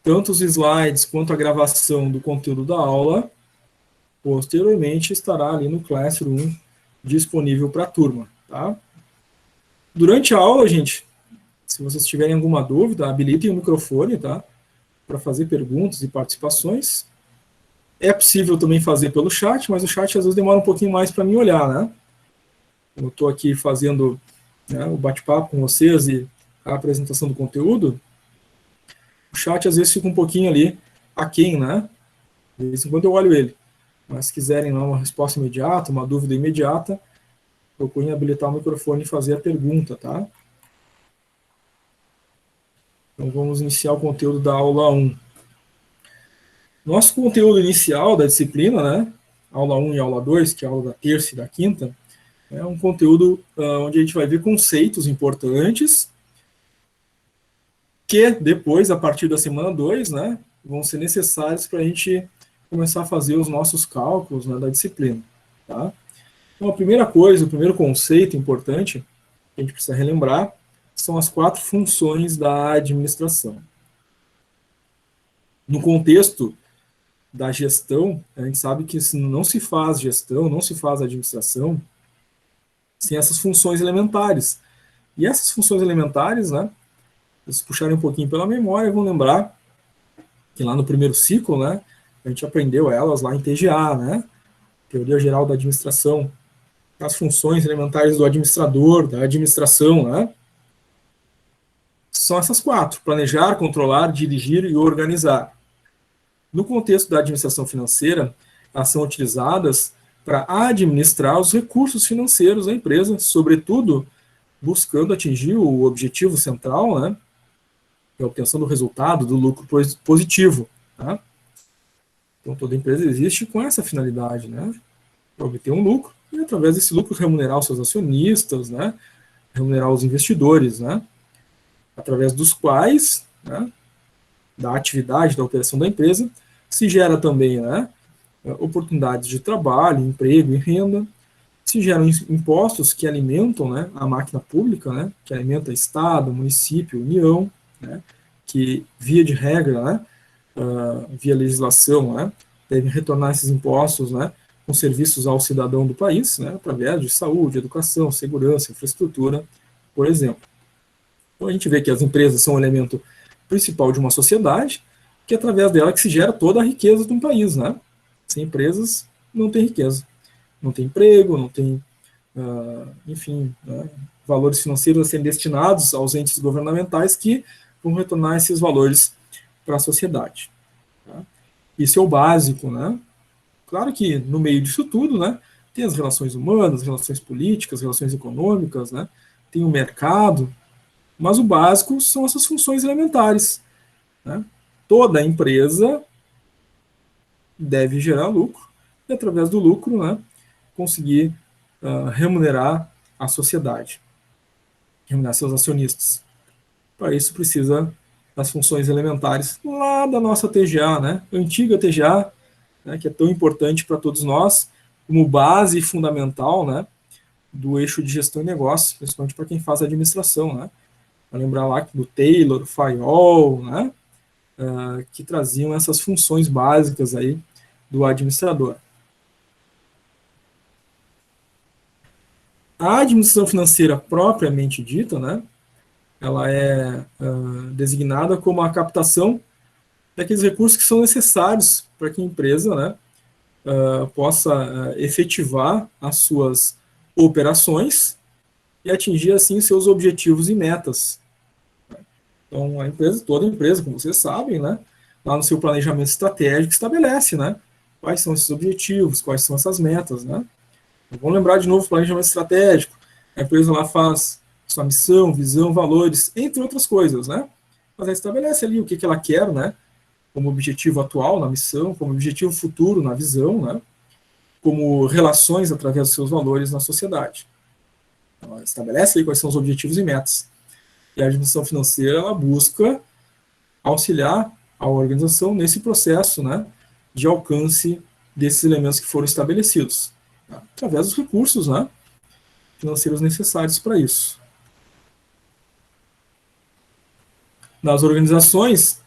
tanto os slides quanto a gravação do conteúdo da aula, posteriormente estará ali no Classroom disponível para a turma, tá? Durante a aula, gente, se vocês tiverem alguma dúvida, habilitem o microfone, tá? Para fazer perguntas e participações. É possível também fazer pelo chat, mas o chat às vezes demora um pouquinho mais para mim olhar, né? Eu estou aqui fazendo, né, o bate-papo com vocês e a apresentação do conteúdo, o chat às vezes fica um pouquinho ali aquém, né? De vez em quando eu olho ele. Mas se quiserem lá uma resposta imediata, uma dúvida imediata, procurem habilitar o microfone e fazer a pergunta, tá? Então vamos iniciar o conteúdo da aula 1. Nosso conteúdo inicial da disciplina, né? Aula 1 e aula 2, que é a aula da terça e da quinta, é um conteúdo onde a gente vai ver conceitos importantes que depois, a partir da semana 2, né, vão ser necessários para a gente começar a fazer os nossos cálculos, né, da disciplina. Tá? Então, a primeira coisa, o primeiro conceito importante que a gente precisa relembrar são as 4 funções da administração. No contexto da gestão, a gente sabe que não se faz gestão, não se faz administração sem essas funções elementares. E essas funções elementares, né, se puxarem um pouquinho pela memória, vão lembrar que lá no primeiro ciclo, né, a gente aprendeu elas lá em TGA, né, Teoria Geral da Administração, as funções elementares do administrador, da administração, né, são essas 4, planejar, controlar, dirigir e organizar. No contexto da administração financeira, elas são utilizadas para administrar os recursos financeiros da empresa, sobretudo buscando atingir o objetivo central, né, que é a obtenção do resultado, do lucro positivo. Tá? Então, toda empresa existe com essa finalidade, né, para obter um lucro e, através desse lucro, remunerar os seus acionistas, né, remunerar os investidores, né, através dos quais, né, da atividade, da operação da empresa, se gera também, né, oportunidades de trabalho, emprego e renda, se geram impostos que alimentam, né, a máquina pública, né, que alimenta Estado, município, União, né, que, via de regra, né, via legislação, né, devem retornar esses impostos, né, com serviços ao cidadão do país, né, através de saúde, educação, segurança, infraestrutura, por exemplo. Então a gente vê que as empresas são um elemento principal de uma sociedade, que é através dela que se gera toda a riqueza de um país, né? Sem empresas, não tem riqueza. Não tem emprego, não tem, enfim, né, valores financeiros a serem destinados aos entes governamentais que vão retornar esses valores para a sociedade. Tá? Isso é o básico, né? Claro que no meio disso tudo, né, tem as relações humanas, relações políticas, relações econômicas, né, tem o mercado, mas o básico são essas funções elementares. Né? Toda empresa deve gerar lucro e, através do lucro, né, conseguir remunerar a sociedade, remunerar seus acionistas. Para isso precisa das funções elementares lá da nossa TGA, né, antiga TGA, né, que é tão importante para todos nós, como base fundamental, né, do eixo de gestão e negócios, principalmente para quem faz administração, né. Para lembrar lá do Taylor, Fayol, né, que traziam essas funções básicas aí do administrador. A administração financeira propriamente dita, né, ela é designada como a captação daqueles recursos que são necessários para que a empresa, né, possa efetivar as suas operações e atingir, assim, seus objetivos e metas. Então, a empresa, toda empresa, como vocês sabem, né, lá no seu planejamento estratégico estabelece, né, quais são esses objetivos, quais são essas metas, né. Vamos lembrar de novo o planejamento estratégico. A empresa lá faz sua missão, visão, valores, entre outras coisas, né. Mas ela estabelece ali o que ela quer, né, como objetivo atual na missão, como objetivo futuro na visão, né, como relações através dos seus valores na sociedade. Ela estabelece aí quais são os objetivos e metas. E a administração financeira, ela busca auxiliar a organização nesse processo, né, de alcance desses elementos que foram estabelecidos, tá? Através dos recursos, né, financeiros necessários para isso. Nas organizações,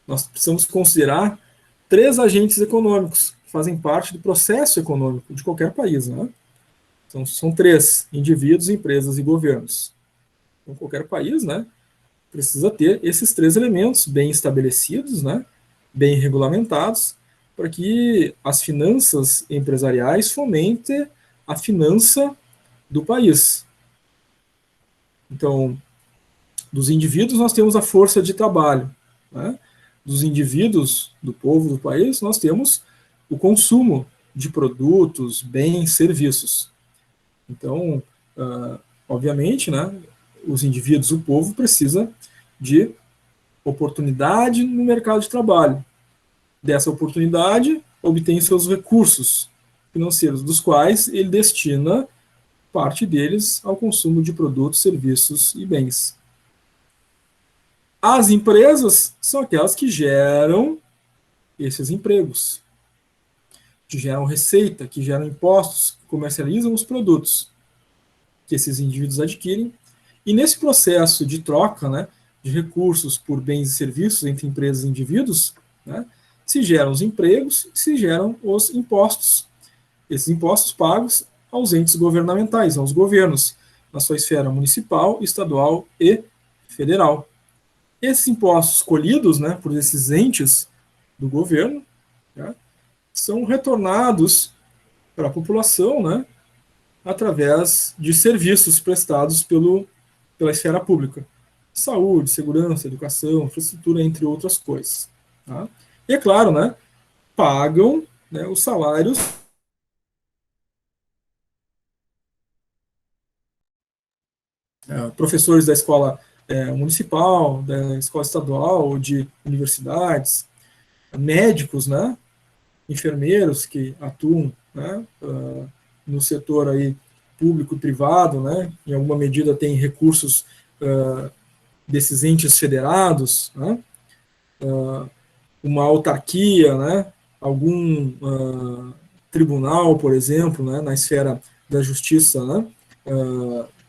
nós precisamos considerar três agentes econômicos que fazem parte do processo econômico de qualquer país, né? Então, são três: indivíduos, empresas e governos. Então, qualquer país, né, precisa ter esses três elementos bem estabelecidos, né, bem regulamentados, para que as finanças empresariais fomentem a finança do país. Então, dos indivíduos, nós temos a força de trabalho, né? Dos indivíduos, do povo do país, nós temos o consumo de produtos, bens, serviços. Então, obviamente, né, os indivíduos, o povo, precisa de oportunidade no mercado de trabalho. Dessa oportunidade, obtém seus recursos financeiros, dos quais ele destina parte deles ao consumo de produtos, serviços e bens. As empresas são aquelas que geram esses empregos, que geram receita, que geram impostos, que comercializam os produtos que esses indivíduos adquirem. E nesse processo de troca, né, de recursos por bens e serviços entre empresas e indivíduos, né, se geram os empregos e se geram os impostos. Esses impostos pagos aos entes governamentais, aos governos, na sua esfera municipal, estadual e federal. Esses impostos colhidos, né, por esses entes do governo, né, são retornados para a população, né, através de serviços prestados pela esfera pública. Saúde, segurança, educação, infraestrutura, entre outras coisas. Tá? E é claro, né, pagam, né, os salários professores da escola municipal, da escola estadual, de universidades, médicos, né, enfermeiros que atuam, né, no setor aí público e privado, né, em alguma medida tem recursos desses entes federados, né, uma autarquia, né, algum tribunal, por exemplo, né, na esfera da justiça, né,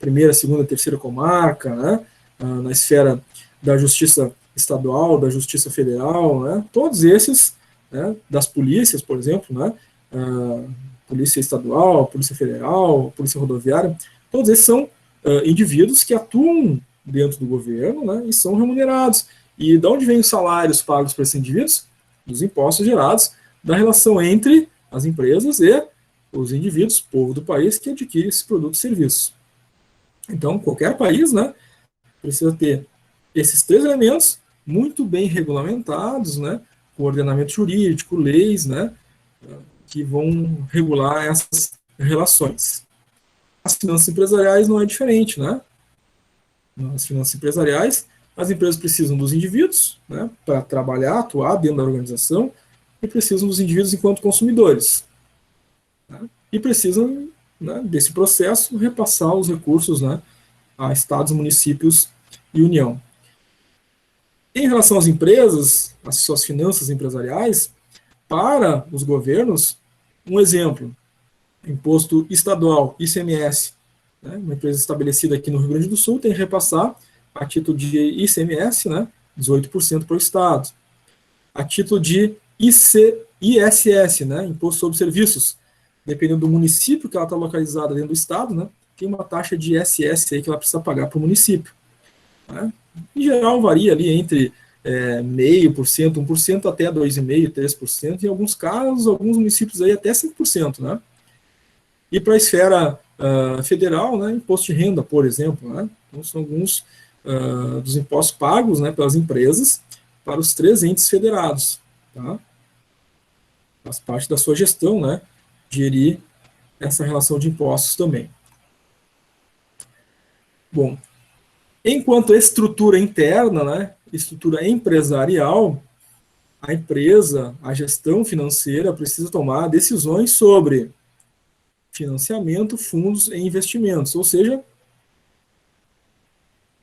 primeira, segunda, terceira comarca, né, na esfera da justiça estadual, da justiça federal, né, todos esses, né, das polícias, por exemplo, né, polícia estadual, polícia federal, polícia rodoviária, todos esses são indivíduos que atuam dentro do governo, né, e são remunerados. E de onde vêm os salários pagos para esses indivíduos? Dos impostos gerados da relação entre as empresas e os indivíduos, povo do país, que adquire esses produtos e serviços. Então, qualquer país, né, precisa ter esses três elementos muito bem regulamentados, né, com ordenamento jurídico, leis, né, que vão regular essas relações. As finanças empresariais não é diferente, né? Nas finanças empresariais, as empresas precisam dos indivíduos, né, para trabalhar, atuar dentro da organização, e precisam dos indivíduos enquanto consumidores. Né, e precisam, né, desse processo, repassar os recursos, né, a estados, municípios e União. Em relação às empresas, às suas finanças empresariais, para os governos, um exemplo, imposto estadual, ICMS, né, uma empresa estabelecida aqui no Rio Grande do Sul tem que repassar a título de ICMS, né, 18% para o Estado. A título de ISS, né, Imposto sobre Serviços, dependendo do município que ela está localizada dentro do Estado, né, tem uma taxa de ISS aí que ela precisa pagar para o município. Né. Em geral, varia ali entre 0,5%, 1%, até 2,5%, 3%, em alguns casos, alguns municípios aí até 5%. Né. E para a esfera federal, né, imposto de renda, por exemplo. Né, então, são alguns dos impostos pagos, né, pelas empresas para os três entes federados. Tá? Faz parte da sua gestão, né, gerir essa relação de impostos também. Bom, enquanto estrutura interna, né, estrutura empresarial, a empresa, a gestão financeira precisa tomar decisões sobre financiamento, fundos e investimentos, ou seja,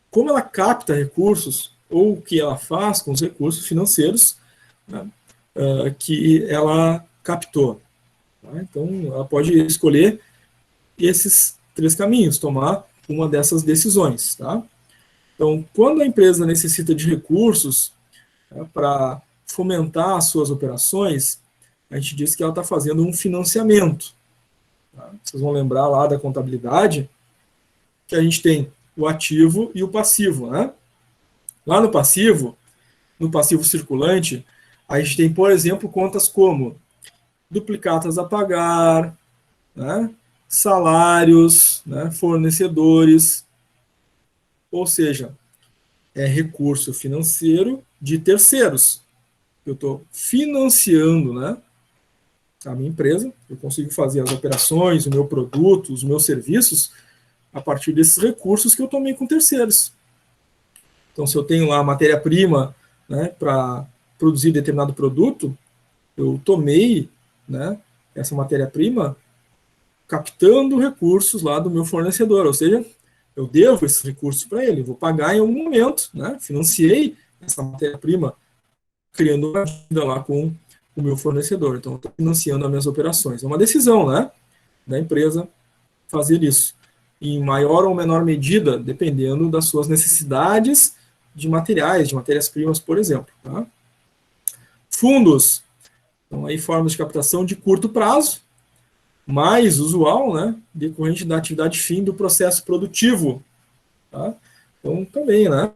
como ela capta recursos ou o que ela faz com os recursos financeiros, né, que ela captou. Tá? Então, ela pode escolher esses três caminhos, tomar uma dessas decisões. Tá? Então, quando a empresa necessita de recursos para fomentar as suas operações, a gente diz que ela está fazendo um financiamento. Tá? Vocês vão lembrar lá da contabilidade que a gente tem o ativo e o passivo. Né? Lá no passivo circulante, a gente tem, por exemplo, contas como duplicatas a pagar, né? Salários, né? Fornecedores, ou seja, é recurso financeiro de terceiros. Eu estou financiando, né, a minha empresa, eu consigo fazer as operações, o meu produto, os meus serviços, a partir desses recursos que eu tomei com terceiros. Então, se eu tenho lá matéria-prima, né, para produzir determinado produto, eu tomei, né, essa matéria-prima captando recursos lá do meu fornecedor, ou seja, eu devo esses recursos para ele, vou pagar em algum momento, né, financiei essa matéria-prima, criando uma dívida lá com o meu fornecedor, então estou financiando as minhas operações. É uma decisão, né, da empresa fazer isso, em maior ou menor medida, dependendo das suas necessidades de materiais, de matérias-primas, por exemplo. Tá? Fundos, então aí formas de captação de curto prazo, mais usual, né, decorrente da atividade fim do processo produtivo. Tá? Então, também, né, a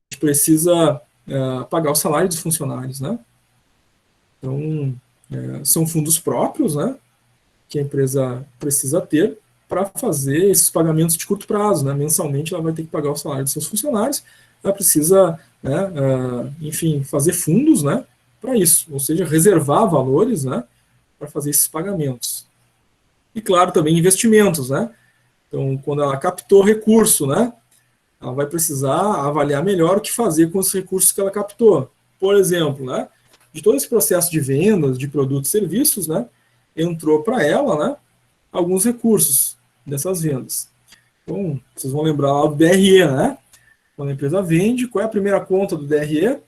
gente precisa pagar o salário dos funcionários, né? Então, são fundos próprios, né, que a empresa precisa ter para fazer esses pagamentos de curto prazo, né? Mensalmente ela vai ter que pagar o salário dos seus funcionários, ela precisa, né, enfim, fazer fundos, né, para isso, ou seja, reservar valores, né, para fazer esses pagamentos. E, claro, também investimentos, né? Então, quando ela captou recurso, né, ela vai precisar avaliar melhor o que fazer com os recursos que ela captou. Por exemplo, né, de todo esse processo de vendas de produtos e serviços, né, entrou para ela, né, alguns recursos dessas vendas. Então, vocês vão lembrar lá do DRE, né? Quando a empresa vende, qual é a primeira conta do DRE?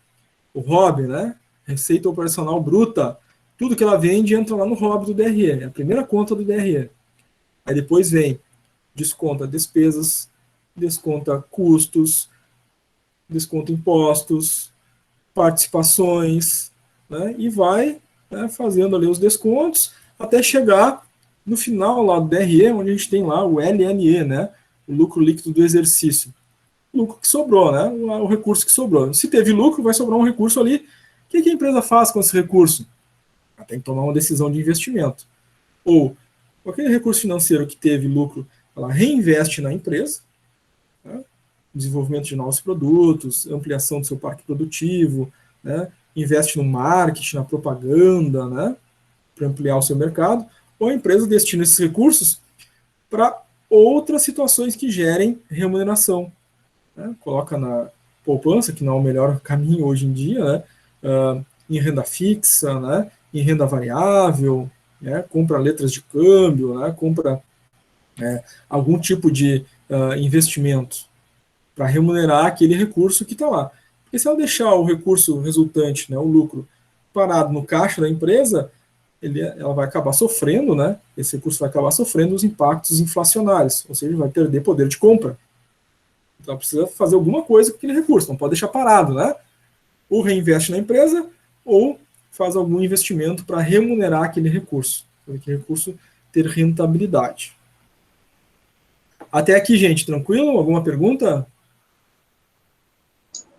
O ROB, né? Receita Operacional Bruta. Tudo que ela vende entra lá no ROB do DRE, é a primeira conta do DRE. Aí depois vem, desconta despesas, desconta custos, desconta impostos, participações, né? E vai, né, fazendo ali os descontos até chegar no final lá do DRE, onde a gente tem lá o LNE, né, o lucro líquido do exercício. O lucro que sobrou, né, o recurso que sobrou. Se teve lucro, vai sobrar um recurso ali. O que a empresa faz com esse recurso? Ela tem que tomar uma decisão de investimento. Ou, aquele recurso financeiro que teve lucro, ela reinveste na empresa, né, desenvolvimento de novos produtos, ampliação do seu parque produtivo, né, investe no marketing, na propaganda, né, para ampliar o seu mercado, ou a empresa destina esses recursos para outras situações que gerem remuneração. Né? Coloca na poupança, que não é o melhor caminho hoje em dia, né? Em renda fixa, né? Em renda variável, né? Compra letras de câmbio, né? Compra algum tipo de investimento para remunerar aquele recurso que está lá. Porque se ela deixar o recurso resultante, né, o lucro, parado no caixa da empresa, ela vai acabar sofrendo, né? Esse recurso vai acabar sofrendo os impactos inflacionários, ou seja, vai perder poder de compra. Então precisa fazer alguma coisa com aquele recurso, não pode deixar parado, né? Ou reinveste na empresa, ou faz algum investimento para remunerar aquele recurso, para aquele recurso ter rentabilidade. Até aqui, gente, tranquilo? Alguma pergunta?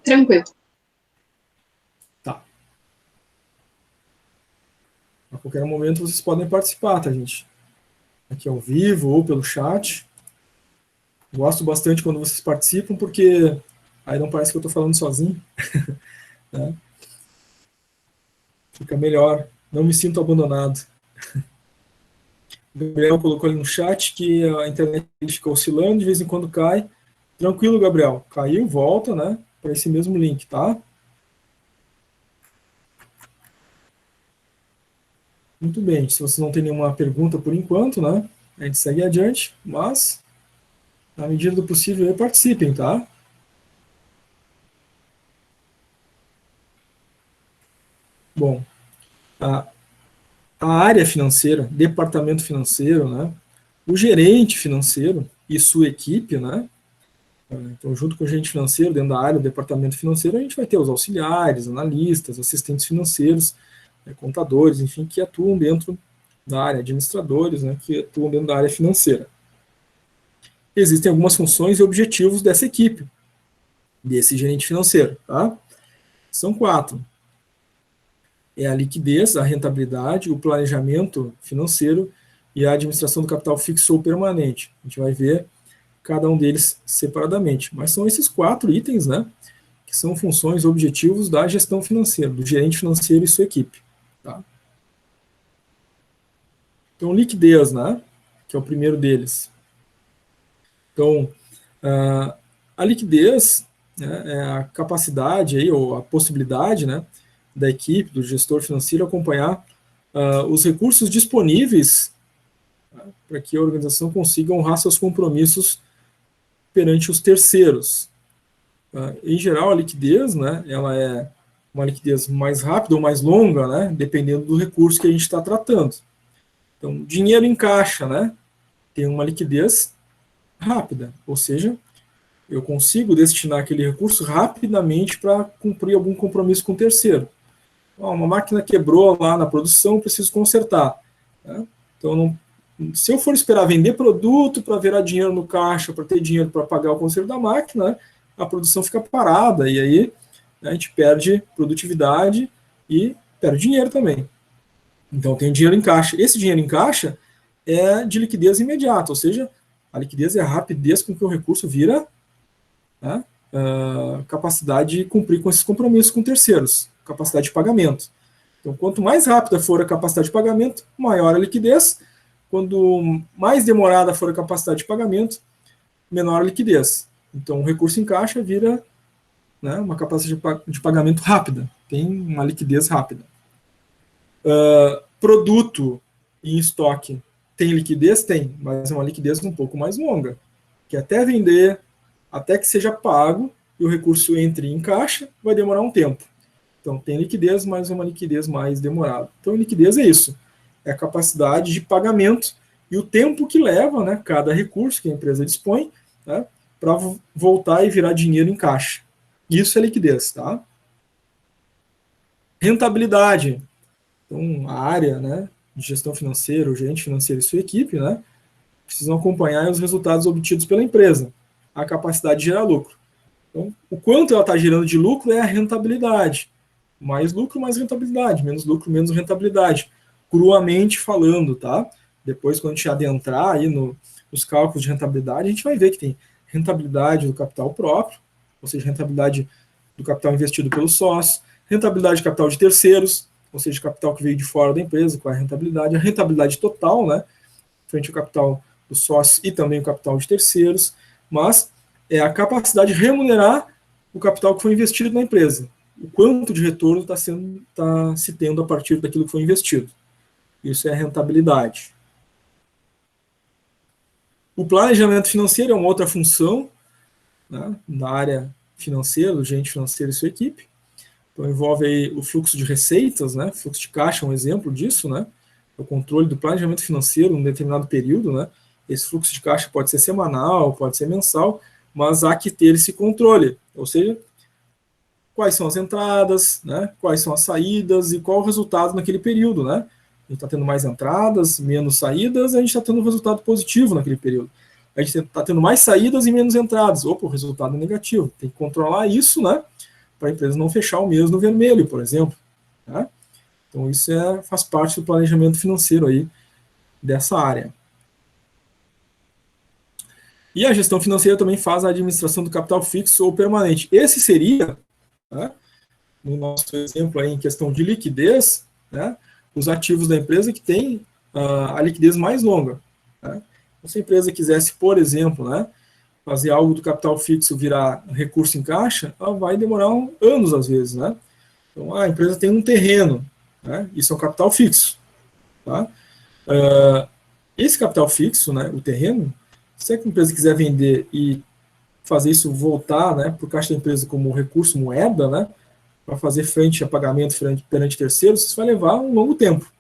Tranquilo. Tá. A qualquer momento vocês podem participar, tá, gente? Aqui ao vivo ou pelo chat. Gosto bastante quando vocês participam, porque aí não parece que eu estou falando sozinho. Né? Fica melhor. Não me sinto abandonado. O Gabriel colocou ali no chat que a internet fica oscilando, de vez em quando cai. Tranquilo, Gabriel. Caiu, volta, né? Para esse mesmo link, tá? Muito bem. Se você não tem nenhuma pergunta por enquanto, né? A gente segue adiante, mas na medida do possível, participem, tá? Bom, a área financeira, departamento financeiro, né? O gerente financeiro e sua equipe, né? Então, junto com o gerente financeiro, dentro da área do departamento financeiro, a gente vai ter os auxiliares, analistas, assistentes financeiros, contadores, enfim, que atuam dentro da área, administradores, né, que atuam dentro da área financeira. Existem algumas funções e objetivos dessa equipe, desse gerente financeiro, tá? São 4. É a liquidez, a rentabilidade, o planejamento financeiro e a administração do capital fixo ou permanente. A gente vai ver cada um deles separadamente. Mas são esses 4 itens, né, que são funções e objetivos da gestão financeira, do gerente financeiro e sua equipe. Tá? Então, liquidez, né, que é o primeiro deles. Então, a liquidez, né, é a capacidade aí, ou a possibilidade, né, da equipe, do gestor financeiro, acompanhar os recursos disponíveis, tá, para que a organização consiga honrar seus compromissos perante os terceiros. Em geral, a liquidez, né, ela é uma liquidez mais rápida ou mais longa, né, dependendo do recurso que a gente está tratando. Então, dinheiro em caixa, né, tem uma liquidez rápida, ou seja, eu consigo destinar aquele recurso rapidamente para cumprir algum compromisso com o terceiro. Uma máquina quebrou lá na produção, preciso consertar. Né? Então, se eu for esperar vender produto para virar dinheiro no caixa, para ter dinheiro para pagar o conserto da máquina, a produção fica parada, e aí a gente perde produtividade e perde dinheiro também. Então, tem dinheiro em caixa. Esse dinheiro em caixa é de liquidez imediata, ou seja, a liquidez é a rapidez com que o recurso vira, né, capacidade de cumprir com esses compromissos com terceiros, capacidade de pagamento. Então, quanto mais rápida for a capacidade de pagamento, maior a liquidez. Quando mais demorada for a capacidade de pagamento, menor a liquidez. Então, o recurso em caixa vira, né, uma capacidade de pagamento rápida, tem uma liquidez rápida. Produto em estoque tem liquidez? Tem, mas é uma liquidez um pouco mais longa, que até vender, até que seja pago e o recurso entre em caixa, vai demorar um tempo. Então, tem liquidez, mas é uma liquidez mais demorada. Então, liquidez é isso, é a capacidade de pagamento e o tempo que leva, né, cada recurso que a empresa dispõe, né, para voltar e virar dinheiro em caixa. Isso é liquidez, tá? Rentabilidade. Então, a área, né, de gestão financeira, o gerente financeiro e sua equipe, né, precisam acompanhar os resultados obtidos pela empresa, a capacidade de gerar lucro. Então, o quanto ela está gerando de lucro é a rentabilidade. Mais lucro, mais rentabilidade. Menos lucro, menos rentabilidade. Cruamente falando, tá? Depois, quando a gente adentrar aí nos cálculos de rentabilidade, a gente vai ver que tem rentabilidade do capital próprio, ou seja, rentabilidade do capital investido pelo sócio, rentabilidade de capital de terceiros, ou seja, capital que veio de fora da empresa, qual é a rentabilidade total, né, frente ao capital do sócio e também o capital de terceiros, mas é a capacidade de remunerar o capital que foi investido na empresa, o quanto de retorno está se tendo a partir daquilo que foi investido. Isso é a rentabilidade. O planejamento financeiro é uma outra função, né, na área financeira, do gerente financeiro e sua equipe. Então, envolve aí o fluxo de receitas, né, fluxo de caixa é um exemplo disso, né, o controle do planejamento financeiro em um determinado período, né, esse fluxo de caixa pode ser semanal, pode ser mensal, mas há que ter esse controle, ou seja, quais são as entradas, né, quais são as saídas e qual o resultado naquele período, né, a gente está tendo mais entradas, menos saídas, a gente está tendo um resultado positivo naquele período. A gente está tendo mais saídas e menos entradas. Opa, o resultado é negativo. Tem que controlar isso, né, para a empresa não fechar o mês no vermelho, por exemplo. Tá? Então, isso faz parte do planejamento financeiro aí dessa área. E a gestão financeira também faz a administração do capital fixo ou permanente. Esse seria, né, no nosso exemplo aí em questão de liquidez, né, os ativos da empresa que têm a liquidez mais longa. Né? Se a empresa quisesse, por exemplo, né, fazer algo do capital fixo virar recurso em caixa, ela vai demorar anos às vezes. Né? Então, a empresa tem um terreno, né, isso é um capital fixo. Tá? Esse capital fixo, né, o terreno, se a empresa quiser vender e fazer isso voltar, né, para o caixa da empresa como recurso moeda, né, para fazer frente a pagamento perante terceiros, isso vai levar um longo tempo.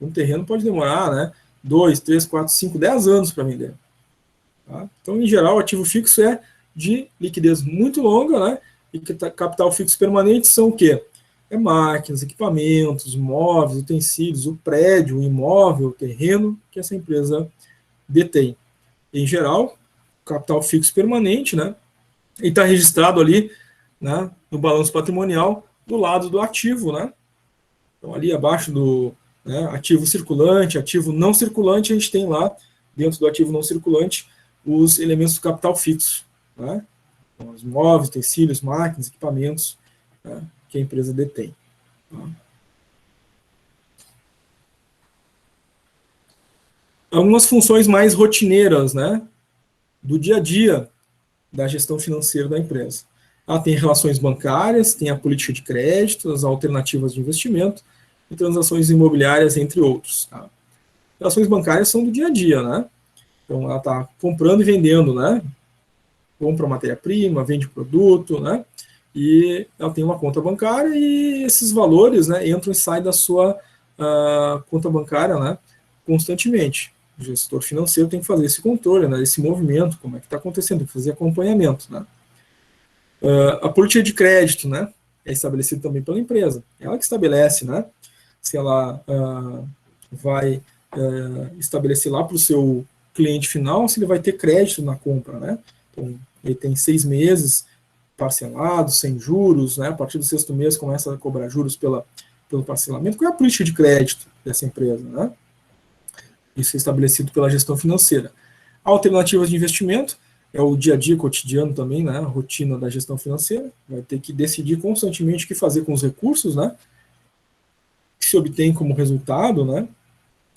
Um terreno pode demorar, né, 2, 3, 4, 5, 10 anos para vender. Tá? Então, em geral, o ativo fixo é de liquidez muito longa, né? E capital fixo permanente são o quê? Máquinas, equipamentos, móveis, utensílios, o prédio, o imóvel, o terreno que essa empresa detém. Em geral, capital fixo permanente, né? E está registrado ali, né, no balanço patrimonial do lado do ativo, né? Então, ali abaixo do, né, ativo circulante, ativo não circulante, a gente tem lá, dentro do ativo não circulante, os elementos do capital fixo, né? Então, os móveis, utensílios, máquinas, equipamentos, né, que a empresa detém. Tá? Algumas funções mais rotineiras, né, do dia a dia da gestão financeira da empresa. Ela tem relações bancárias, tem a política de crédito, as alternativas de investimento e transações imobiliárias, entre outros. Tá? Relações bancárias são do dia a dia, né? Então, ela está comprando e vendendo, né? Compra matéria-prima, vende produto, né? E ela tem uma conta bancária e esses valores, né, entram e saem da sua conta bancária, né, constantemente. O gestor financeiro tem que fazer esse controle, né, esse movimento, como é que está acontecendo, tem que fazer acompanhamento, né. A política de crédito, né, é estabelecida também pela empresa. Ela que estabelece, né, se ela vai estabelecer lá para o seu cliente final, se ele vai ter crédito na compra, né. Então, ele tem 6 meses parcelados, sem juros, né, a partir do 6º mês começa a cobrar juros pelo parcelamento. Qual é a política de crédito dessa empresa, né? Isso é estabelecido pela gestão financeira. Alternativas de investimento é o dia a dia cotidiano também, né, a rotina da gestão financeira. Vai ter que decidir constantemente o que fazer com os recursos, né, que se obtém como resultado, né,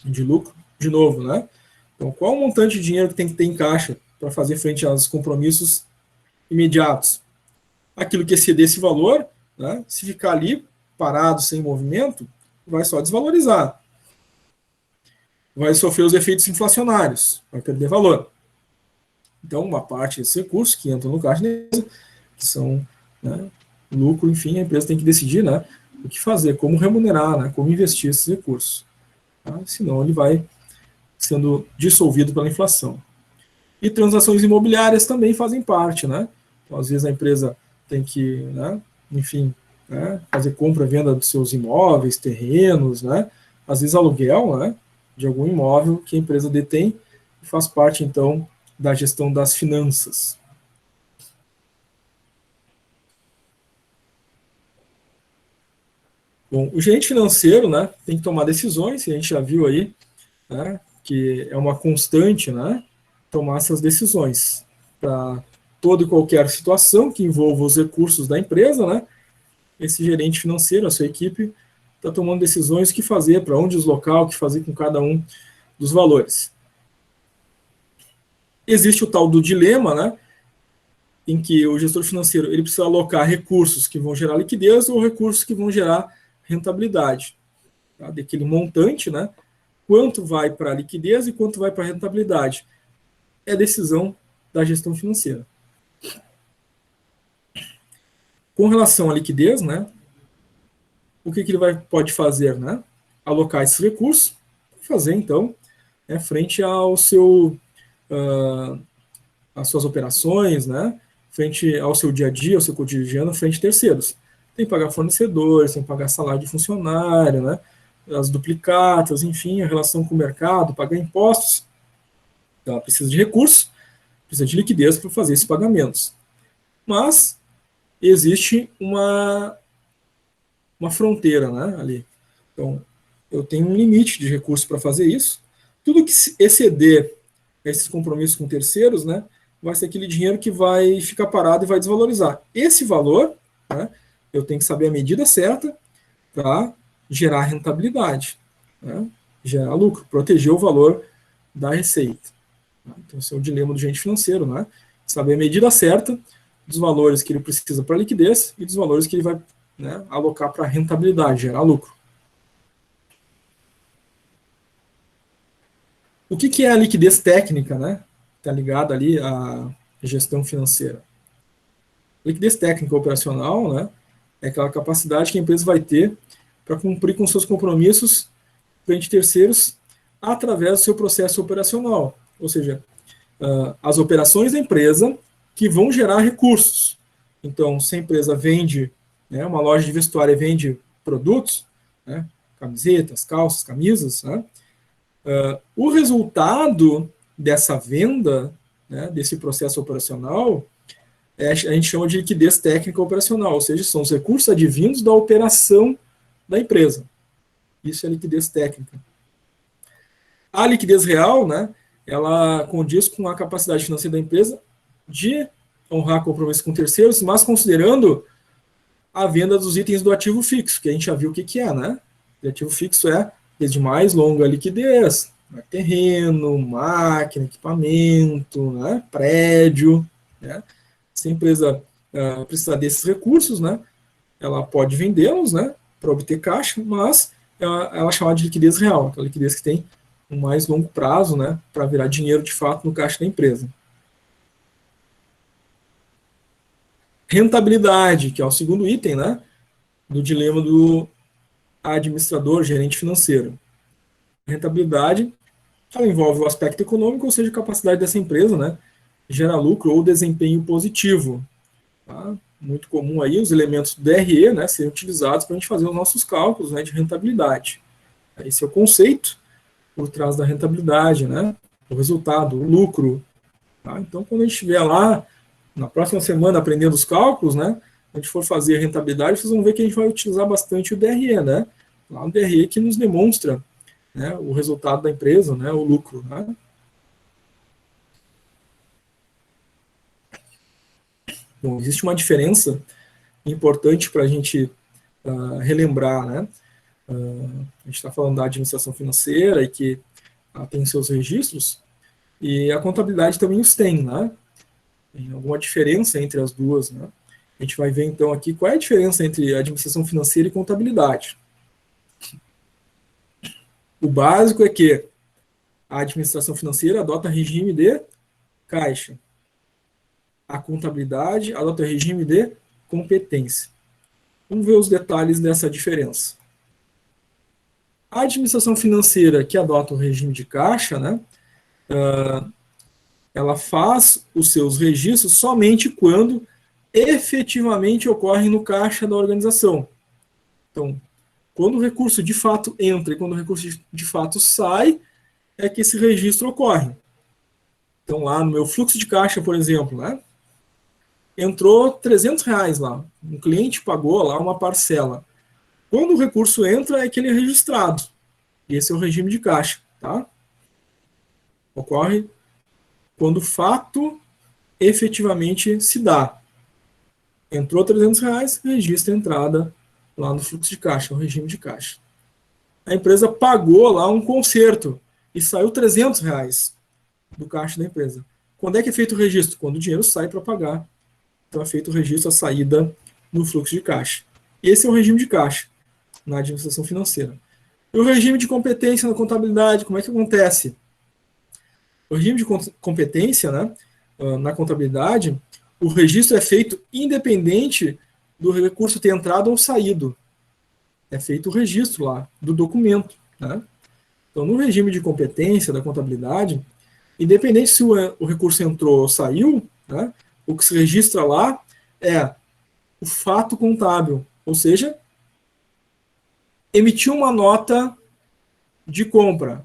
de lucro, de novo, né. Então, qual o montante de dinheiro que tem que ter em caixa para fazer frente aos compromissos imediatos? Aquilo que exceder esse valor, né, se ficar ali parado, sem movimento, vai só desvalorizar. Vai sofrer os efeitos inflacionários, vai perder valor. Então, uma parte desses recursos que entram no caixa, que são, né, lucro, enfim, a empresa tem que decidir, né, o que fazer, como remunerar, né, como investir esses recursos. Tá? Senão ele vai sendo dissolvido pela inflação. E transações imobiliárias também fazem parte, né? Então, às vezes a empresa tem que, né, enfim, né, fazer compra e venda dos seus imóveis, terrenos, né, às vezes aluguel, né, de algum imóvel que a empresa detém e faz parte, então, da gestão das finanças. Bom, o gerente financeiro, né, tem que tomar decisões, e a gente já viu aí, né, que é uma constante, né, tomar essas decisões para toda e qualquer situação que envolva os recursos da empresa, né, esse gerente financeiro, a sua equipe, está tomando decisões o que fazer, para onde deslocar, o que fazer com cada um dos valores. Existe o tal do dilema, né, em que o gestor financeiro ele precisa alocar recursos que vão gerar liquidez ou recursos que vão gerar rentabilidade. Tá? Daquele montante, né, quanto vai para a liquidez e quanto vai para a rentabilidade. É decisão da gestão financeira. Com relação à liquidez, né, o que ele pode fazer? Né? Alocar esses recursos, fazer, então, frente ao seu, às suas operações, né, frente ao seu dia a dia, ao seu cotidiano, frente a terceiros. Tem que pagar fornecedores, tem que pagar salário de funcionário, né, as duplicatas, enfim, a relação com o mercado, pagar impostos. Então, ela precisa de recursos, precisa de liquidez para fazer esses pagamentos. Mas existe uma fronteira, né, ali. Então, eu tenho um limite de recursos para fazer isso. Tudo que exceder esses compromissos com terceiros, né, vai ser aquele dinheiro que vai ficar parado e vai desvalorizar. Esse valor, né, eu tenho que saber a medida certa para gerar rentabilidade, né, gerar lucro, proteger o valor da receita. Então, esse é o dilema do gerente financeiro, né, saber a medida certa dos valores que ele precisa para liquidez e dos valores que ele vai, né, alocar para rentabilidade, gerar lucro. O que é a liquidez técnica, né? Está ligada ali à gestão financeira. Liquidez técnica operacional, né, é aquela capacidade que a empresa vai ter para cumprir com seus compromissos frente a terceiros através do seu processo operacional. Ou seja, as operações da empresa que vão gerar recursos. Então, se a empresa vende, né, uma loja de vestuário vende produtos, né, camisetas, calças, camisas, né, o resultado dessa venda, né, desse processo operacional, a gente chama de liquidez técnica operacional, ou seja, são os recursos advindos da operação da empresa. Isso é liquidez técnica. A liquidez real, né, ela condiz com a capacidade financeira da empresa de honrar compromissos com terceiros, mas considerando a venda dos itens do ativo fixo, que a gente já viu o que é, né? O ativo fixo é de mais longa liquidez, né? Terreno, máquina, equipamento, né? Prédio, né? Se a empresa precisar desses recursos, né? Ela pode vendê-los, né? Para obter caixa, mas ela é chamada de liquidez real, aquela liquidez que tem um mais longo prazo, né? Para virar dinheiro de fato no caixa da empresa. Rentabilidade, que é o segundo item, né, do dilema do administrador, gerente financeiro. Rentabilidade, ela envolve o aspecto econômico, ou seja, a capacidade dessa empresa, né, gerar lucro ou desempenho positivo. Tá? Muito comum aí os elementos do DRE, né, serem utilizados para a gente fazer os nossos cálculos, né, de rentabilidade. Esse é o conceito por trás da rentabilidade, né, o resultado, o lucro. Tá? Então, quando a gente estiver lá na próxima semana aprendendo os cálculos, né, a gente for fazer a rentabilidade, vocês vão ver que a gente vai utilizar bastante o DRE, né, lá no DRE que nos demonstra, né, o resultado da empresa, né, o lucro, né. Bom, existe uma diferença importante para a gente relembrar, né, a gente está falando da administração financeira e que tem seus registros, e a contabilidade também os tem, né. Tem alguma diferença entre as duas, né? A gente vai ver então aqui qual é a diferença entre administração financeira e contabilidade. O básico é que a administração financeira adota regime de caixa. A contabilidade adota regime de competência. Vamos ver os detalhes dessa diferença. A administração financeira que adota o regime de caixa, né? Ela faz os seus registros somente quando efetivamente ocorrem no caixa da organização. Então, quando o recurso de fato entra e quando o recurso de fato sai, é que esse registro ocorre. Então, lá no meu fluxo de caixa, por exemplo, né, entrou R$300 lá. Um cliente pagou lá uma parcela. Quando o recurso entra, é que ele é registrado. E esse é o regime de caixa. Tá? Ocorre quando o fato efetivamente se dá. Entrou R$300, registra a entrada lá no fluxo de caixa, o regime de caixa. A empresa pagou lá um conserto e saiu R$300 do caixa da empresa. Quando é que é feito o registro? Quando o dinheiro sai para pagar. Então é feito o registro, a saída no fluxo de caixa. Esse é o regime de caixa na administração financeira. E o regime de competência na contabilidade, como é que acontece? O regime de competência, né, na contabilidade, o registro é feito independente do recurso ter entrado ou saído. É feito o registro lá do documento. Né? Então, no regime de competência da contabilidade, independente se o recurso entrou ou saiu, né, o que se registra lá é o fato contábil, ou seja, emitiu uma nota de compra,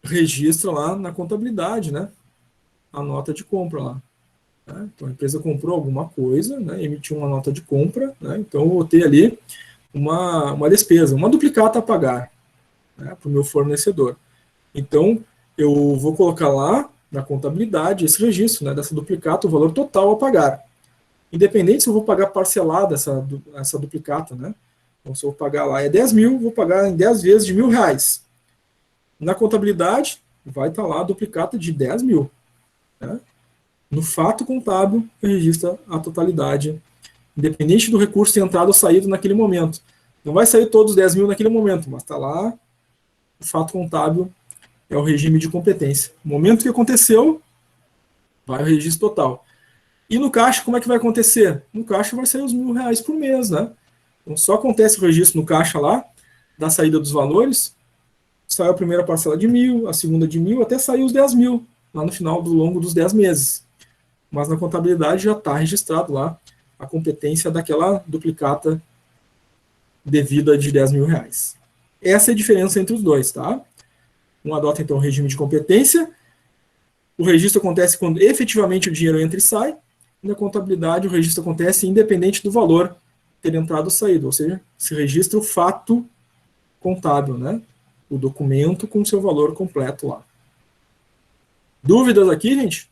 registra lá na contabilidade, né, a nota de compra lá. Né? Então, a empresa comprou alguma coisa, né, emitiu uma nota de compra, né, então eu vou ter ali uma despesa, uma duplicata a pagar, né, para o meu fornecedor. Então, eu vou colocar lá na contabilidade esse registro, né, dessa duplicata, o valor total a pagar. Independente se eu vou pagar parcelada essa duplicata, né? Então, se eu vou pagar lá 10 mil, vou pagar em 10 vezes de R$1.000. Na contabilidade, vai estar lá a duplicata de 10 mil. Né? No fato contábil, registra a totalidade, independente do recurso ter entrado ou saído naquele momento. Não vai sair todos os 10 mil naquele momento, mas está lá, o fato contábil é o regime de competência. No momento que aconteceu, vai o registro total. E no caixa, como é que vai acontecer? No caixa vai sair os R$1.000 por mês, né? Então só acontece o registro no caixa lá, da saída dos valores, sai a primeira parcela de 1.000, a segunda de 1.000, até sair os 10 mil, lá no final do longo dos 10 meses. mas na contabilidade já está registrado lá a competência daquela duplicata devida de R$ 10.000. Essa é a diferença entre os dois, tá? Um adota, então, o regime de competência. O registro acontece quando efetivamente o dinheiro entra e sai. Na contabilidade, o registro acontece independente do valor ter entrado ou saído, ou seja, se registra o fato contábil, né? O documento com seu valor completo lá. Dúvidas aqui, gente?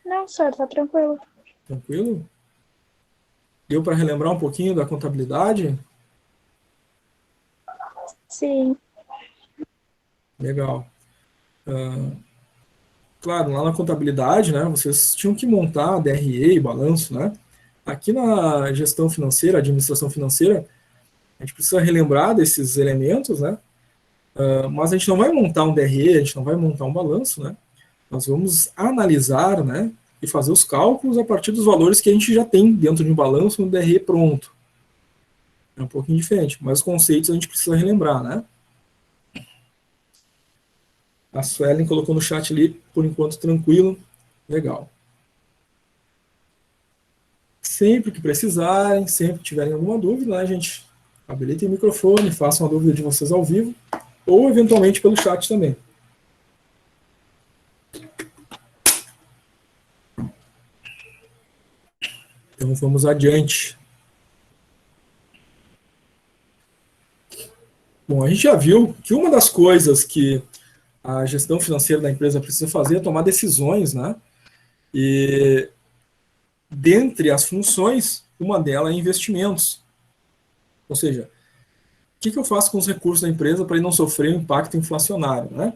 Não, senhor, tá tranquilo. Tranquilo? Deu para relembrar um pouquinho da contabilidade? Sim. Legal. Claro, lá na contabilidade, né, vocês tinham que montar DRE e balanço, né? Aqui na gestão financeira, administração financeira, a gente precisa relembrar desses elementos, né? Mas a gente não vai montar um DRE, a gente não vai montar um balanço, né? Nós vamos analisar, né, e fazer os cálculos a partir dos valores que a gente já tem dentro de um balanço no DRE pronto. É um pouquinho diferente, mas os conceitos a gente precisa relembrar, né? A Suelen colocou no chat ali, por enquanto tranquilo, legal. Sempre que precisarem, sempre que tiverem alguma dúvida, né, gente, habilitem o microfone, façam a dúvida de vocês ao vivo, ou eventualmente pelo chat também. Então vamos adiante. Bom, a gente já viu que uma das coisas que a gestão financeira da empresa precisa fazer é tomar decisões, né? E dentre as funções, uma delas é investimentos. Ou seja, o que eu faço com os recursos da empresa para ele não sofrer um impacto inflacionário, né?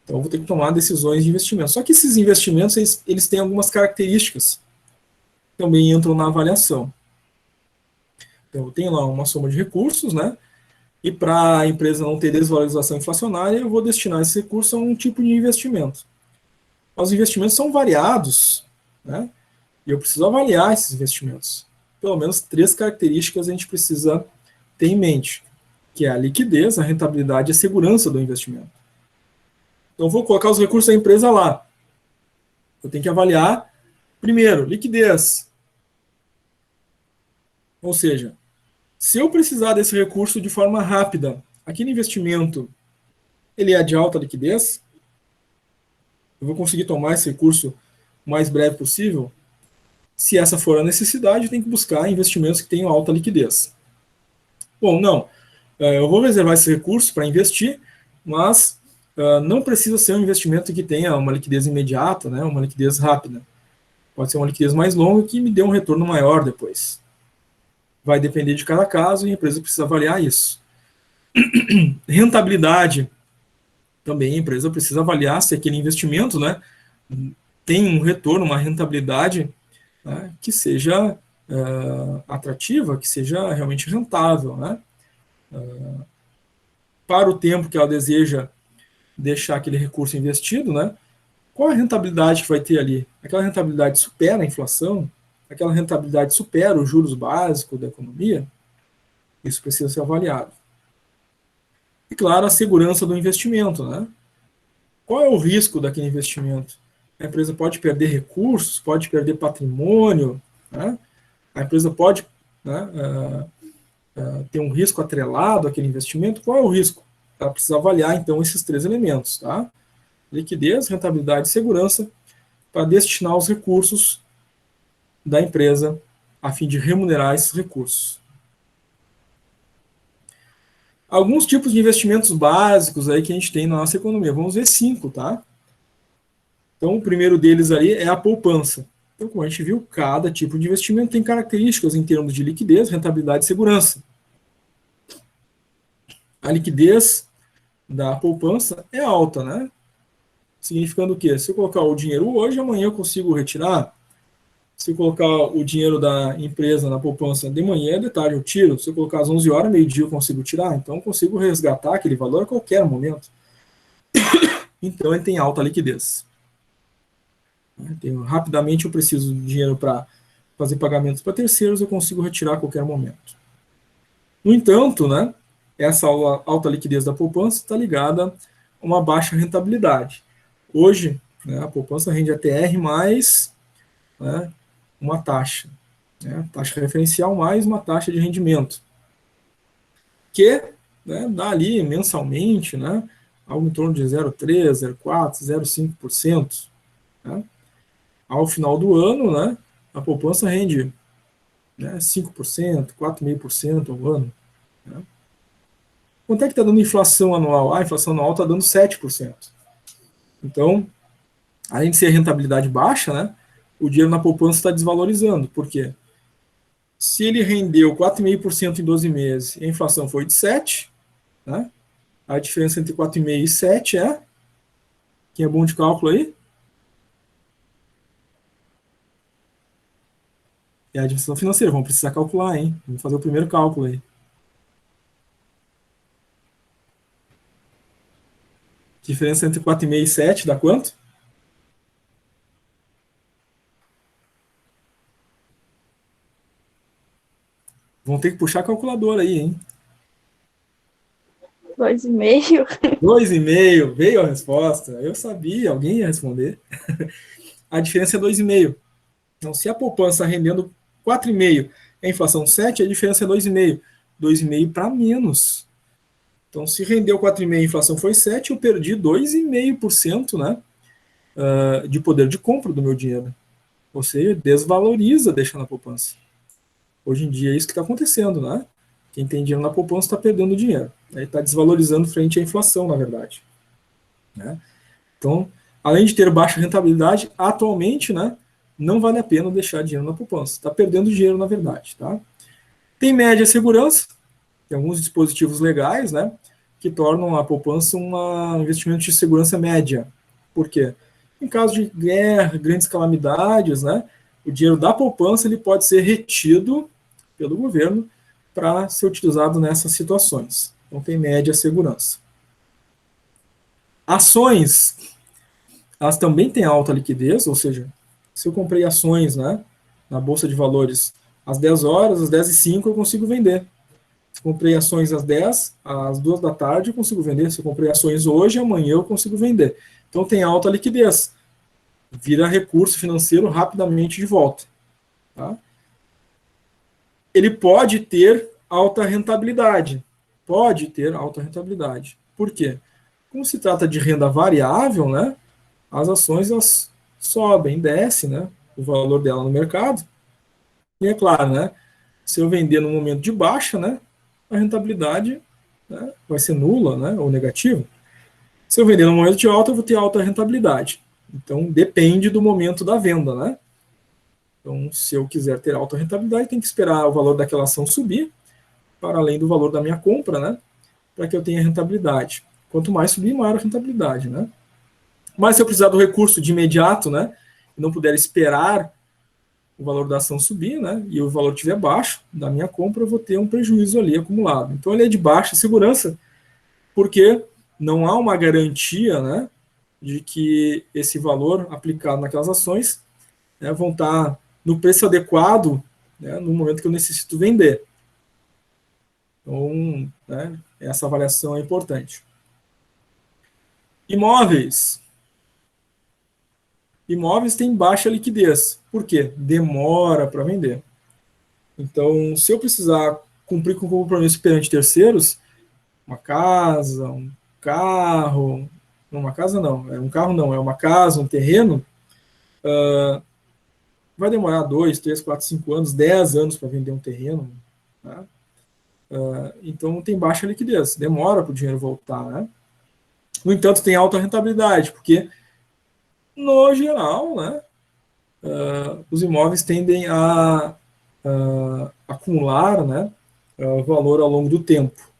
Então eu vou ter que tomar decisões de investimento. Só que esses investimentos, eles têm algumas características que também entram na avaliação. Então eu tenho lá uma soma de recursos, né? E para a empresa não ter desvalorização inflacionária, eu vou destinar esse recurso a um tipo de investimento. Os investimentos são variados, né? E eu preciso avaliar esses investimentos. Pelo menos 3 características a gente precisa ter em mente, que é a liquidez, a rentabilidade e a segurança do investimento. Então, eu vou colocar os recursos da empresa lá. Eu tenho que avaliar, primeiro, liquidez. Ou seja, se eu precisar desse recurso de forma rápida, aquele investimento, ele é de alta liquidez? Eu vou conseguir tomar esse recurso o mais breve possível? Se essa for a necessidade, tem que buscar investimentos que tenham alta liquidez. Bom, não. Eu vou reservar esse recurso para investir, mas não precisa ser um investimento que tenha uma liquidez imediata, né, uma liquidez rápida. Pode ser uma liquidez mais longa que me dê um retorno maior depois. Vai depender de cada caso e a empresa precisa avaliar isso. Rentabilidade. Também a empresa precisa avaliar se aquele investimento, né, tem um retorno, uma rentabilidade, né, que seja atrativa, que seja realmente rentável, né? Para o tempo que ela deseja deixar aquele recurso investido, né? Qual a rentabilidade que vai ter ali? Aquela rentabilidade supera a inflação? Aquela rentabilidade supera os juros básicos da economia? Isso precisa ser avaliado. E, claro, a segurança do investimento, né? Qual é o risco daquele investimento? A empresa pode perder recursos, pode perder patrimônio, né? A empresa pode, né, ter um risco atrelado àquele investimento. Qual é o risco? Ela precisa avaliar, então, esses 3 elementos, tá? Liquidez, rentabilidade e segurança, para destinar os recursos da empresa a fim de remunerar esses recursos. Alguns tipos de investimentos básicos aí que a gente tem na nossa economia. Vamos ver 5, tá? Então, o primeiro deles ali é a poupança. Então, como a gente viu, cada tipo de investimento tem características em termos de liquidez, rentabilidade e segurança. A liquidez da poupança é alta, né? Significando o quê? Se eu colocar o dinheiro hoje, amanhã eu consigo retirar. Se eu colocar o dinheiro da empresa na poupança de manhã, de tarde eu tiro. Se eu colocar às 11 horas, meio-dia eu consigo tirar. Então eu consigo resgatar aquele valor a qualquer momento. Então ele tem alta liquidez. Rapidamente eu preciso de dinheiro para fazer pagamentos para terceiros, eu consigo retirar a qualquer momento. No entanto, né, essa alta liquidez da poupança está ligada a uma baixa rentabilidade. Hoje, né, a poupança rende ATR mais, né, uma taxa, né, taxa referencial mais uma taxa de rendimento, que, né, dá ali mensalmente, né, algo em torno de 0,3%, 0,4%, 0,5%. Né? Ao final do ano, né, a poupança rende, né, 5%, 4,5% ao ano. Né? Quanto é que está dando inflação anual? A inflação anual está dando 7%. Então, além de ser rentabilidade baixa, né, o dinheiro na poupança está desvalorizando. Por quê? Se ele rendeu 4,5% em 12 meses e a inflação foi de 7%, né, a diferença entre 4,5% e 7% é... Quem é bom de cálculo aí? É a administração financeira. Vamos precisar calcular, hein? Vamos fazer o primeiro cálculo aí. Diferença entre 4,5 e 7 dá quanto? Vão ter que puxar a calculadora aí, hein? 2,5. 2,5. Veio a resposta. Eu sabia, alguém ia responder. A diferença é 2,5. Então, se a poupança rendendo 4,5, a inflação 7, a diferença é 2,5. 2,5 para menos. Então, se rendeu 4,5 e a inflação foi 7, eu perdi 2,5%, né, de poder de compra do meu dinheiro. Ou seja, desvaloriza deixar na poupança. Hoje em dia é isso que está acontecendo, né? Quem tem dinheiro na poupança está perdendo dinheiro. Aí está desvalorizando frente à inflação, na verdade. Né? Então, além de ter baixa rentabilidade, atualmente, né, não vale a pena deixar dinheiro na poupança. Está perdendo dinheiro, na verdade. Tá? Tem média segurança, tem alguns dispositivos legais, né, que tornam a poupança um investimento de segurança média. Por quê? Em caso de guerra, grandes calamidades, né, o dinheiro da poupança ele pode ser retido pelo governo para ser utilizado nessas situações. Então tem média segurança. Ações, elas também têm alta liquidez, ou seja, se eu comprei ações, né, na Bolsa de Valores às 10 horas, às 10h05 eu consigo vender. Se eu comprei ações às 10, às 2 da tarde eu consigo vender. Se eu comprei ações hoje, amanhã eu consigo vender. Então tem alta liquidez. Vira recurso financeiro rapidamente de volta. Tá? Ele pode ter alta rentabilidade. Pode ter alta rentabilidade. Por quê? Como se trata de renda variável, né, as ações elas sobem, descem, né, o valor dela no mercado. E é claro, né, se eu vender no momento de baixa, né, a rentabilidade, né, vai ser nula, né, ou negativa. Se eu vender no momento de alta, eu vou ter alta rentabilidade. Então, depende do momento da venda, né? Então, se eu quiser ter alta rentabilidade, tem que esperar o valor daquela ação subir, para além do valor da minha compra, né? Para que eu tenha rentabilidade. Quanto mais subir, maior a rentabilidade, né? Mas se eu precisar do recurso de imediato, né? E não puder esperar o valor da ação subir, né? E o valor estiver baixo da minha compra, eu vou ter um prejuízo ali acumulado. Então, ele é de baixa segurança, porque não há uma garantia, né? De que esse valor aplicado naquelas ações, né, vão estar no preço adequado, né, no momento que eu necessito vender. Então, né, essa avaliação é importante. Imóveis. Imóveis têm baixa liquidez. Por quê? Demora para vender. Então, se eu precisar cumprir com o compromisso perante terceiros, uma casa, um carro, não, uma casa não, um carro não, é uma casa, um terreno, vai demorar 2, 3, 4, 5 anos, 10 anos para vender um terreno. Né? Então tem baixa liquidez, demora para o dinheiro voltar. Né? No entanto, tem alta rentabilidade, porque, no geral, né, os imóveis tendem a acumular, né, valor ao longo do tempo.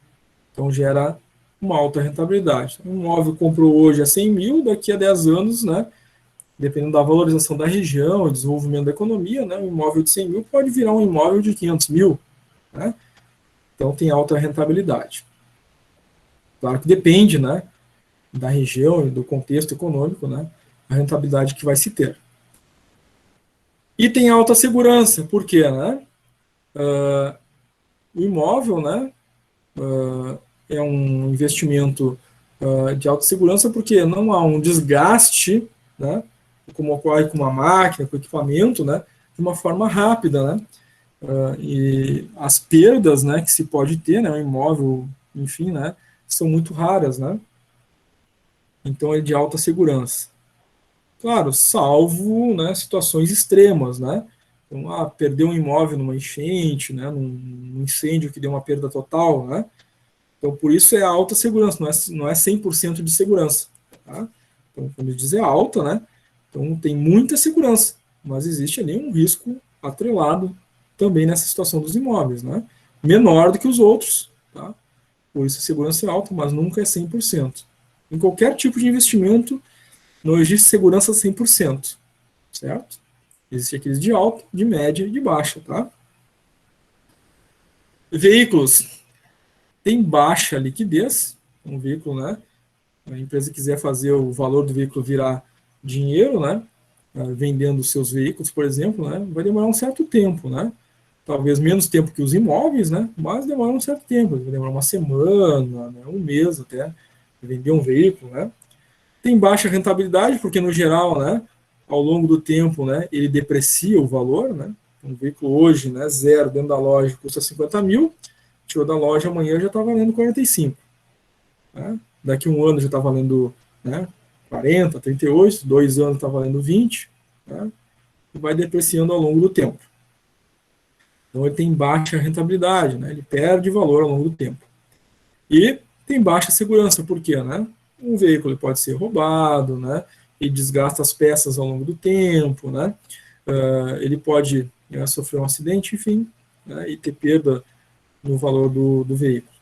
Então gera uma alta rentabilidade. Um imóvel comprou hoje a 100 mil, daqui a 10 anos, né, dependendo da valorização da região e desenvolvimento da economia, né, um imóvel de 100 mil pode virar um imóvel de 500 mil. Né? Então tem alta rentabilidade. Claro que depende, né, da região e do contexto econômico, né, a rentabilidade que vai se ter. E tem alta segurança, por quê? Né? O imóvel, né, é um investimento de alta segurança porque não há um desgaste, né, como ocorre com uma máquina, com equipamento, né, de uma forma rápida, né, e as perdas, né, que se pode ter, né, um imóvel, enfim, né, são muito raras, né, então é de alta segurança. Claro, salvo, né, situações extremas, né, então, perder um imóvel numa enchente, né, num incêndio que deu uma perda total, né, então por isso é alta segurança, não é 100% de segurança, tá? Então, quando diz é alta, né, então tem muita segurança, mas existe ali um risco atrelado também nessa situação dos imóveis, né, menor do que os outros, tá? Por isso a segurança é alta, mas nunca é 100%. Em qualquer tipo de investimento, não existe segurança 100%, certo? Existe aqueles de alta, de média e de baixa, tá? Veículos. Tem baixa liquidez, um veículo, né? A empresa quiser fazer o valor do veículo virar dinheiro, né? Vendendo seus veículos, por exemplo, né? Vai demorar um certo tempo, né? Talvez menos tempo que os imóveis, né? Mas demora um certo tempo, vai demorar uma semana, né? Um mês até vender um veículo, né? Tem baixa rentabilidade, porque no geral, né? Ao longo do tempo, né? Ele deprecia o valor, né? Um veículo hoje, né? Zero dentro da loja custa 50 mil, tirou da loja amanhã já está valendo 45. Né? Daqui um ano já está valendo, né, 40, 38, 2 anos está valendo 20, né? E vai depreciando ao longo do tempo. Então ele tem baixa rentabilidade, né? Ele perde valor ao longo do tempo. E tem baixa segurança, por quê? Né? Um veículo pode ser roubado, né? E desgasta as peças ao longo do tempo, né? Ele pode sofrer um acidente, enfim, né? E ter perda no valor do veículo.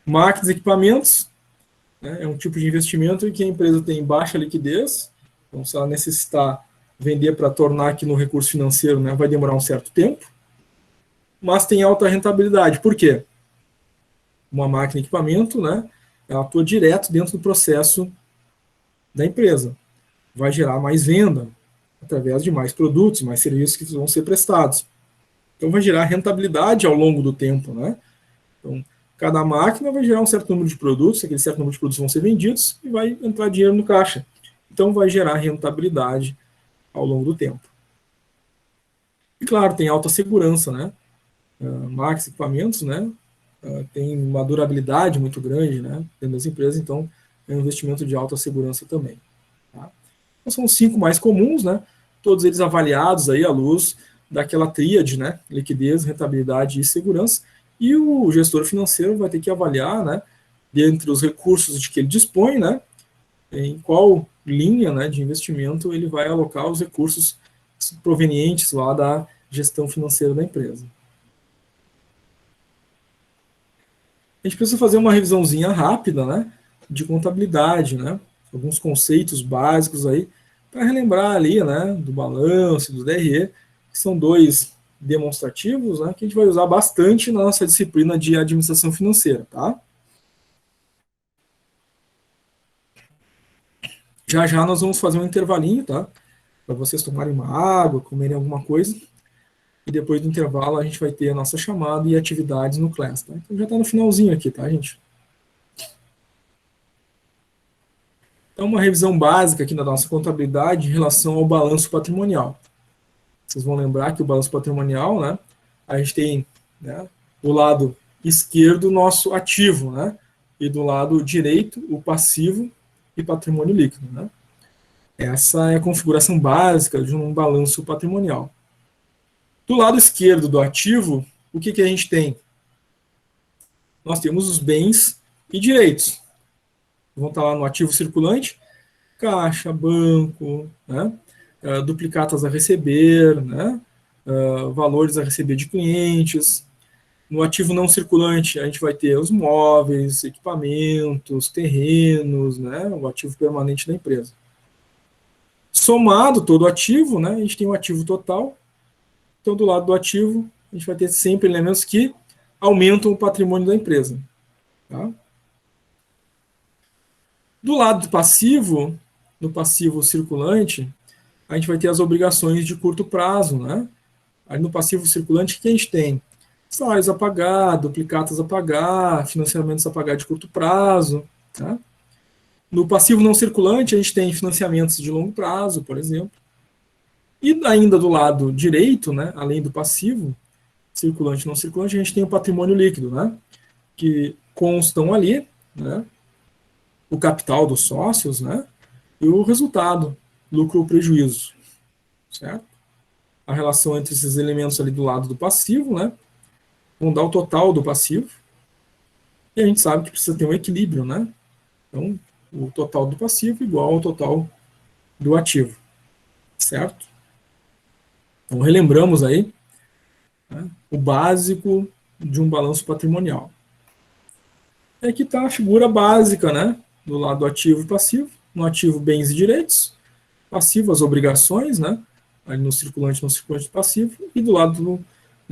Máquinas e equipamentos, né, é um tipo de investimento em que a empresa tem baixa liquidez, então se ela necessitar vender para tornar aqui no recurso financeiro, né, vai demorar um certo tempo, mas tem alta rentabilidade. Por quê? Uma máquina e equipamento, né, ela atua direto dentro do processo da empresa, vai gerar mais venda, através de mais produtos, mais serviços que vão ser prestados. Então vai gerar rentabilidade ao longo do tempo, né? Então, cada máquina vai gerar um certo número de produtos, aquele certo número de produtos vão ser vendidos e vai entrar dinheiro no caixa. Então, vai gerar rentabilidade ao longo do tempo. E, claro, tem alta segurança, né? Máquinas, equipamentos, né? Tem uma durabilidade muito grande, né? Dentro das empresas, então é um investimento de alta segurança também. Tá? Então, são os 5 mais comuns, né? Todos eles avaliados aí à luz daquela tríade, né? Liquidez, rentabilidade e segurança. E o gestor financeiro vai ter que avaliar, né, dentre os recursos de que ele dispõe, né, em qual linha, né, de investimento ele vai alocar os recursos provenientes lá da gestão financeira da empresa. A gente precisa fazer uma revisãozinha rápida, né, de contabilidade, né, alguns conceitos básicos aí, para relembrar ali, né, do balanço, do DRE, que são 2 demonstrativos, né, que a gente vai usar bastante na nossa disciplina de administração financeira, tá? Já já nós vamos fazer um intervalinho, tá? Para vocês tomarem uma água, comerem alguma coisa, e depois do intervalo a gente vai ter a nossa chamada e atividades no Class, tá? Então já está no finalzinho aqui, tá, gente? Então, uma revisão básica aqui da nossa contabilidade em relação ao balanço patrimonial. Vocês vão lembrar que o balanço patrimonial, né, a gente tem, né, do lado esquerdo o nosso ativo, né, e do lado direito o passivo e patrimônio líquido, né. Essa é a configuração básica de um balanço patrimonial. Do lado esquerdo do ativo, o que a gente tem? Nós temos os bens e direitos. Vão estar lá no ativo circulante, caixa, banco, né, duplicatas a receber, né, valores a receber de clientes. No ativo não circulante, a gente vai ter os móveis, equipamentos, terrenos, né, o ativo permanente da empresa. Somado todo o ativo, né, a gente tem o ativo total. Então, do lado do ativo, a gente vai ter sempre elementos que aumentam o patrimônio da empresa. Tá? Do lado do passivo, no passivo circulante, a gente vai ter as obrigações de curto prazo, né? Aí no passivo circulante, o que a gente tem? salários a pagar, duplicatas a pagar, financiamentos a pagar de curto prazo. Tá? No passivo não circulante, a gente tem financiamentos de longo prazo, por exemplo. E ainda do lado direito, né, além do passivo, circulante e não circulante, a gente tem o patrimônio líquido, né, que constam ali, né, o capital dos sócios, né, e o resultado, lucro ou prejuízo, certo? A relação entre esses elementos ali do lado do passivo, né, vão dar o total do passivo, e a gente sabe que precisa ter um equilíbrio, né? Então, o total do passivo igual ao total do ativo, certo? Então, relembramos aí, né, o básico de um balanço patrimonial. E aqui está a figura básica, né, do lado ativo e passivo. No ativo, bens e direitos. Passivo, as obrigações, né, ali no circulante passivo. E do lado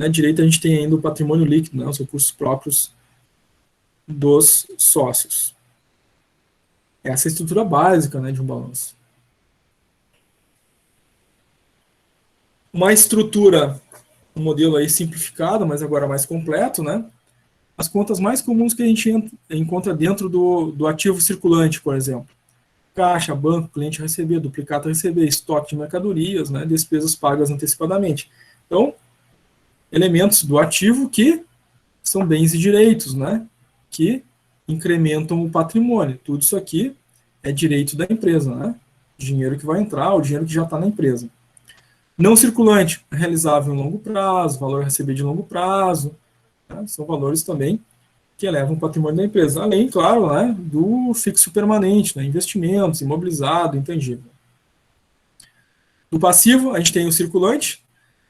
direito, a gente tem ainda o patrimônio líquido, né, os recursos próprios dos sócios. Essa é a estrutura básica, né, de um balanço. Uma estrutura, um modelo aí simplificado, mas agora mais completo, né? As contas mais comuns que a gente encontra dentro do ativo circulante, por exemplo. Caixa, banco, cliente a receber, duplicata a receber, estoque de mercadorias, né, despesas pagas antecipadamente. Então, elementos do ativo que são bens e direitos, né, que incrementam o patrimônio. Tudo isso aqui é direito da empresa, né? Dinheiro que vai entrar, o dinheiro que já está na empresa. Não circulante, realizável em longo prazo, valor a receber de longo prazo, né? São valores também que elevam o patrimônio da empresa. Além, claro, né, do fixo permanente, né, investimentos, imobilizado, intangível. Do passivo, a gente tem o circulante,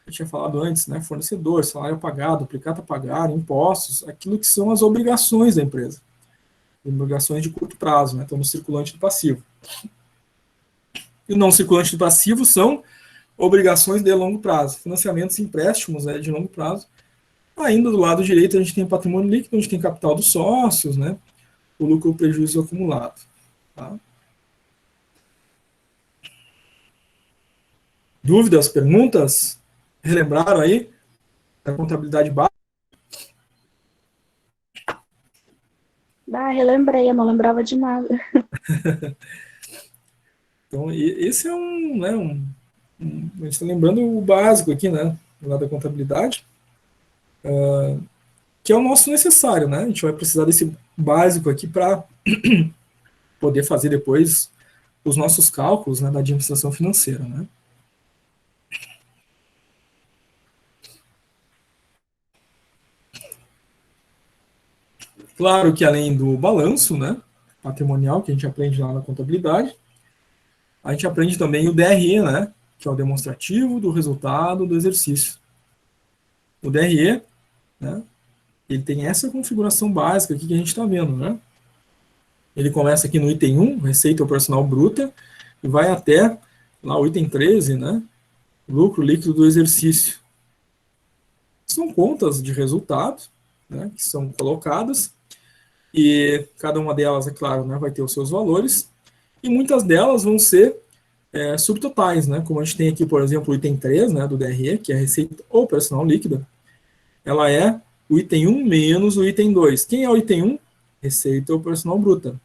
eu tinha falado antes, né, fornecedor, salário pagado, duplicata a pagar, impostos, aquilo que são as obrigações da empresa. Obrigações de curto prazo, né, então no circulante do passivo. E o não circulante do passivo são obrigações de longo prazo, financiamentos e empréstimos, né, de longo prazo. Ainda do lado direito a gente tem patrimônio líquido, a gente tem capital dos sócios, né, o lucro ou prejuízo acumulado. Tá? Dúvidas, perguntas? Relembraram aí da contabilidade básica? Relembrei, eu não lembrava de nada. Então, esse é a gente está lembrando o básico aqui, né, lá da contabilidade, que é o nosso necessário, né? A gente vai precisar desse básico aqui para poder fazer depois os nossos cálculos, né, da administração financeira, né? Claro que além do balanço, né, patrimonial, que a gente aprende lá na contabilidade, a gente aprende também o DRE, né, que é o demonstrativo do resultado do exercício. O DRE, né, ele tem essa configuração básica aqui que a gente está vendo, né? Ele começa aqui no item 1, receita operacional bruta, e vai até lá o item 13, né, lucro líquido do exercício. São contas de resultado, né, que são colocadas, e cada uma delas, é claro, né, vai ter os seus valores, e muitas delas vão ser subtotais, né, como a gente tem aqui, por exemplo, o item 3, né, do DRE, que é a receita operacional líquida, ela é o item 1 menos o item 2. Quem é o item 1? Receita operacional bruta.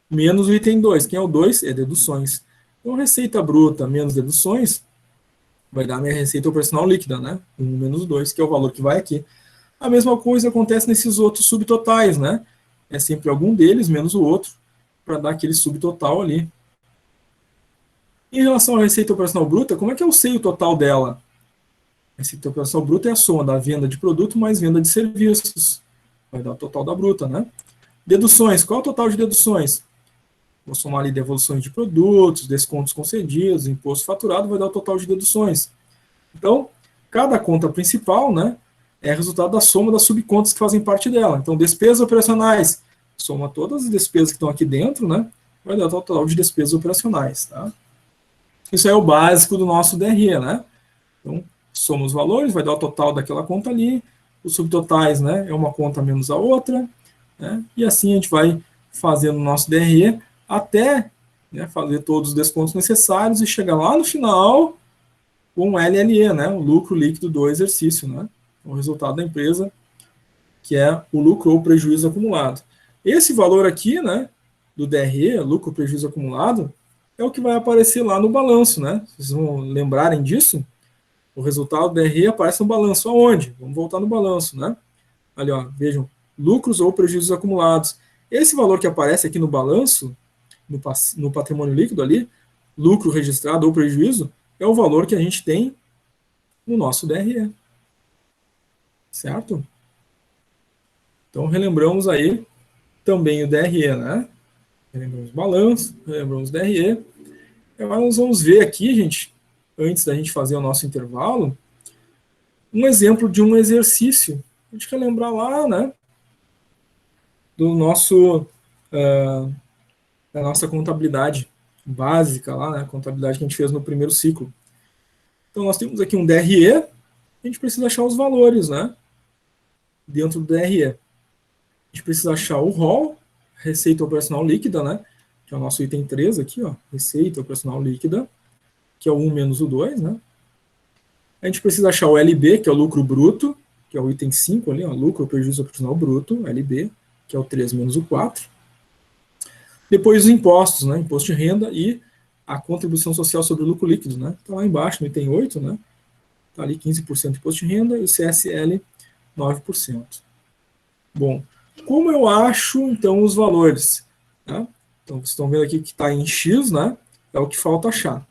Menos o item 2. Quem é o 2? É deduções. Então, receita bruta menos deduções vai dar a minha receita operacional líquida, né? 1 menos 2, que é o valor que vai aqui. A mesma coisa acontece nesses outros subtotais, né? É sempre algum deles menos o outro, para dar aquele subtotal ali. Em relação à receita operacional bruta, como é que eu sei o total dela? A receita operacional bruta é a soma da venda de produto mais venda de serviços. Vai dar o total da bruta, né? Deduções. Qual é o total de deduções? Vou somar ali devoluções de produtos, descontos concedidos, imposto faturado, vai dar o total de deduções. Então, cada conta principal, né, é resultado da soma das subcontas que fazem parte dela. Então, despesas operacionais, soma todas as despesas que estão aqui dentro, né, vai dar o total de despesas operacionais. Tá? Isso é o básico do nosso DRE, né? Então, soma os valores, vai dar o total daquela conta ali, os subtotais, né, é uma conta menos a outra, né, e assim a gente vai fazendo o nosso DRE até, né, fazer todos os descontos necessários e chegar lá no final com o LLE, né, o lucro líquido do exercício, né, o resultado da empresa, que é o lucro ou prejuízo acumulado. Esse valor aqui, né, do DRE, lucro ou prejuízo acumulado, é o que vai aparecer lá no balanço, né? Vocês vão lembrarem disso? O resultado do DRE aparece no balanço. Aonde? Vamos voltar no balanço, né? Ali, ó, vejam, lucros ou prejuízos acumulados. Esse valor que aparece aqui no balanço, no patrimônio líquido ali, lucro registrado ou prejuízo, é o valor que a gente tem no nosso DRE. Certo? Então, relembramos aí também o DRE, né? Relembramos o balanço, relembramos o DRE. Agora nós vamos ver aqui, gente, antes da gente fazer o nosso intervalo, um exemplo de um exercício. A gente quer lembrar lá, né, do nosso, da nossa contabilidade básica lá, né, a contabilidade que a gente fez no primeiro ciclo. Então nós temos aqui um DRE, a gente precisa achar os valores, né, dentro do DRE. A gente precisa achar o ROL, receita operacional líquida, né, que é o nosso item 3 aqui, ó, receita operacional líquida, que é o 1 menos o 2, né. A gente precisa achar o LB, que é o lucro bruto, que é o item 5 ali, ó, lucro ou prejuízo operacional bruto, LB, que é o 3 menos o 4. Depois os impostos, né, imposto de renda e a contribuição social sobre o lucro líquido, né, está lá embaixo no item 8, né, está ali 15% de imposto de renda e o CSL 9%. Bom, como eu acho, então, os valores? Né? Então, vocês estão vendo aqui que está em X, né, é o que falta achar.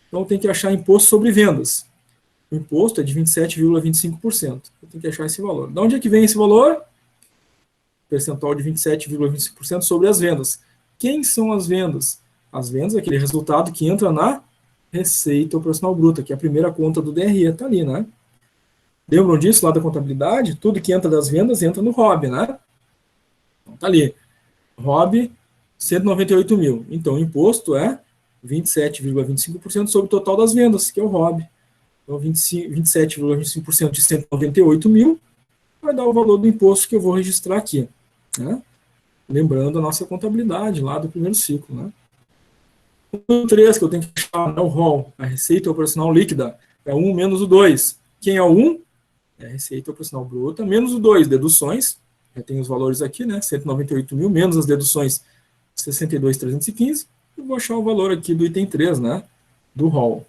Então, tem que achar imposto sobre vendas. O imposto é de 27,25%. Eu tenho que achar esse valor. De onde é que vem esse valor? Percentual de 27,25% sobre as vendas. Quem são as vendas? As vendas é aquele resultado que entra na receita operacional bruta, que é a primeira conta do DRE, está ali, né? Lembram disso lá da contabilidade? Tudo que entra das vendas entra no ROB, né? Então, tá ali. ROB, 198 mil. Então, o imposto é 27,25% sobre o total das vendas, que é o ROB. Então, 27,25% de 198 mil vai dar o valor do imposto que eu vou registrar aqui. Né? Lembrando a nossa contabilidade lá do primeiro ciclo. Né? O 3 que eu tenho que achar é o ROL, a receita operacional líquida, é 1 menos o 2. Quem é o 1? É a receita operacional bruta, menos o 2, deduções, já tem os valores aqui, né? 198 mil, menos as deduções, 62.315, e vou achar o valor aqui do item 3, né? Do ROL.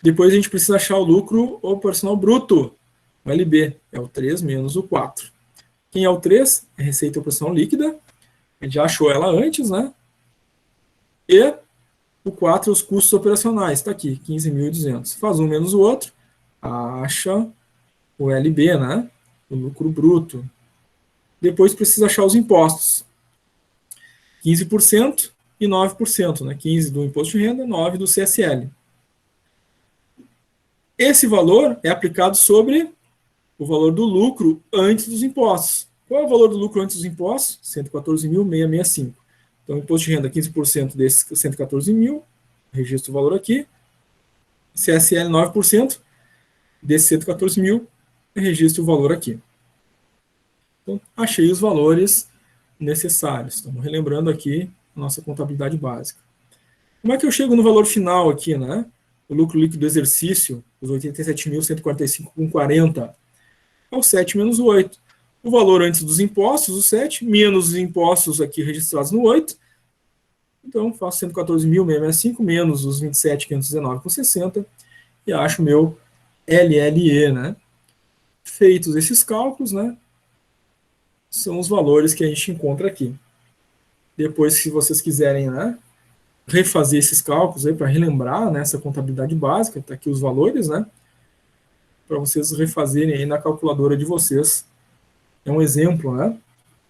Depois a gente precisa achar o lucro operacional bruto, o LB, é o 3 menos o 4. Quem é o 3? É a receita operacional líquida, a gente já achou ela antes, né? E o 4 é os custos operacionais, está aqui, 15.200. Faz um menos o outro, acha o LB, né? O lucro bruto. Depois precisa achar os impostos. 15% e 9%, né? 15% do imposto de renda, 9% do CSL. Esse valor é aplicado sobre o valor do lucro antes dos impostos. Qual é o valor do lucro antes dos impostos? 114.665. Então, imposto de renda, 15% desses 114 mil, registro o valor aqui. CSL, 9%, desses 114 mil, registro o valor aqui. Então, achei os valores necessários. Estamos relembrando aqui a nossa contabilidade básica. Como é que eu chego no valor final aqui, né? O lucro líquido do exercício, os 87.145,40, é o 7 menos o 8. O valor antes dos impostos, o 7, menos os impostos aqui registrados no 8. Então, faço 114.665 menos os 27.519,60 e acho o meu LLE, né? Feitos esses cálculos, né? São os valores que a gente encontra aqui. Depois, se vocês quiserem, né, refazer esses cálculos aí para relembrar, né, essa contabilidade básica, tá aqui os valores, né, para vocês refazerem aí na calculadora de vocês. É um exemplo, né,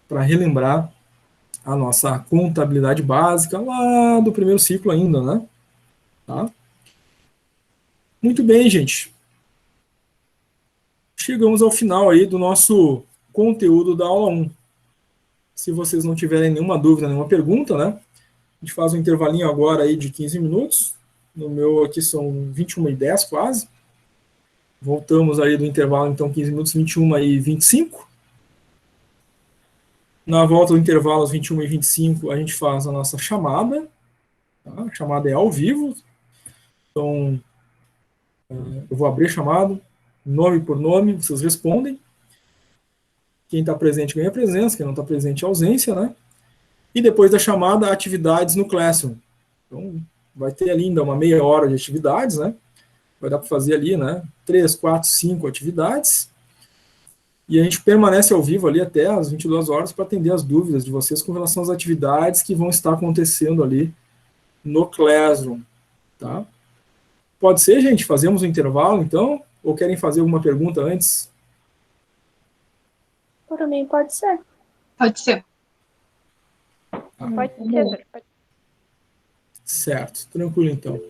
para relembrar a nossa contabilidade básica lá do primeiro ciclo ainda, né? Tá? Muito bem, gente. Chegamos ao final aí do nosso conteúdo da aula 1. Se vocês não tiverem nenhuma dúvida, nenhuma pergunta, né? A gente faz um intervalinho agora aí de 15 minutos. No meu aqui são 21h10 quase. Voltamos aí do intervalo, então, 15 minutos, 21h25. Na volta do intervalo, às 21h25, a gente faz a nossa chamada. Tá? A chamada é ao vivo. Então, eu vou abrir a chamada, nome por nome, vocês respondem. Quem está presente ganha presença, quem não está presente ausência, né? E depois da chamada, atividades no Classroom. Então, vai ter ali ainda uma meia hora de atividades, né? Vai dar para fazer ali, né? 3, 4, 5 atividades. E a gente permanece ao vivo ali até às 22 horas para atender as dúvidas de vocês com relação às atividades que vão estar acontecendo ali no Classroom, tá? Pode ser, gente? Fazemos um intervalo, então? Ou querem fazer alguma pergunta antes? Por mim, pode ser. Pode ser. Pode ser. Certo, tranquilo então.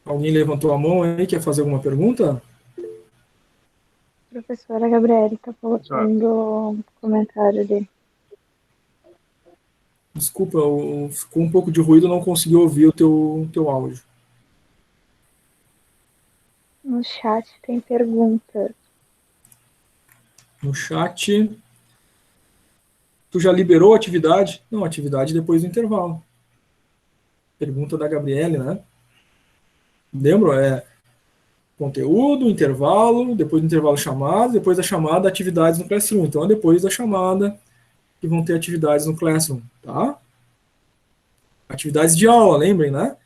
Alguém levantou a mão aí, quer fazer alguma pergunta? Professora Gabriele está colocando um comentário ali. Desculpa, ficou um pouco de ruído, não consegui ouvir o teu áudio. No chat tem pergunta. No chat, tu já liberou a atividade? Não, atividade depois do intervalo. Pergunta da Gabriele, né? Lembra? Conteúdo, intervalo, depois do intervalo chamada, depois da chamada, atividades no Classroom. Então, é depois da chamada que vão ter atividades no Classroom, tá? Atividades de aula, lembrem, né?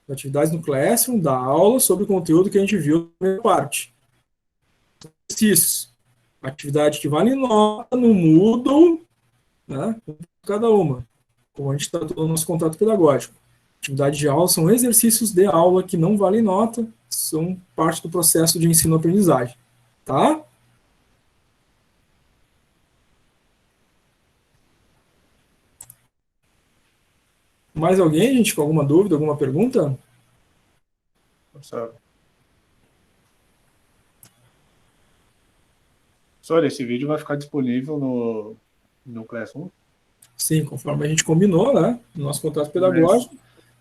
Atividades no Classroom, da aula, sobre o conteúdo que a gente viu na primeira parte. Exercícios. Atividade que vale nota no Moodle, né? Cada uma. Como a gente está no nosso contato pedagógico. Atividade de aula são exercícios de aula que não valem nota, são parte do processo de ensino-aprendizagem. Tá? Mais alguém, gente, com alguma dúvida, alguma pergunta? Professor, esse vídeo vai ficar disponível no Classroom? Sim, conforme a gente combinou, né? No nosso contrato pedagógico,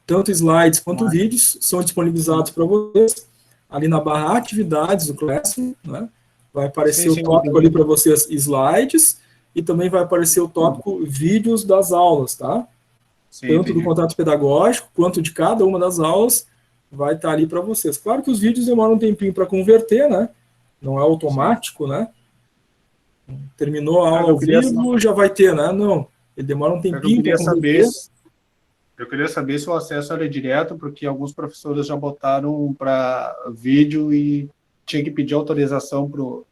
tanto slides quanto vídeos são disponibilizados para vocês ali na barra atividades do Classroom, né? Vai aparecer o tópico ali para vocês, slides, e também vai aparecer o tópico vídeos das aulas, tá? Sim, tanto do contrato pedagógico quanto de cada uma das aulas vai estar ali para vocês. Claro que os vídeos demoram um tempinho para converter, né? Não é automático, né? Terminou a aula ao vivo, já vai ter, né? Não, ele demora um tempinho para converter. Eu queria saber se o acesso era direto, porque alguns professores já botaram para vídeo e tinha que pedir autorização para o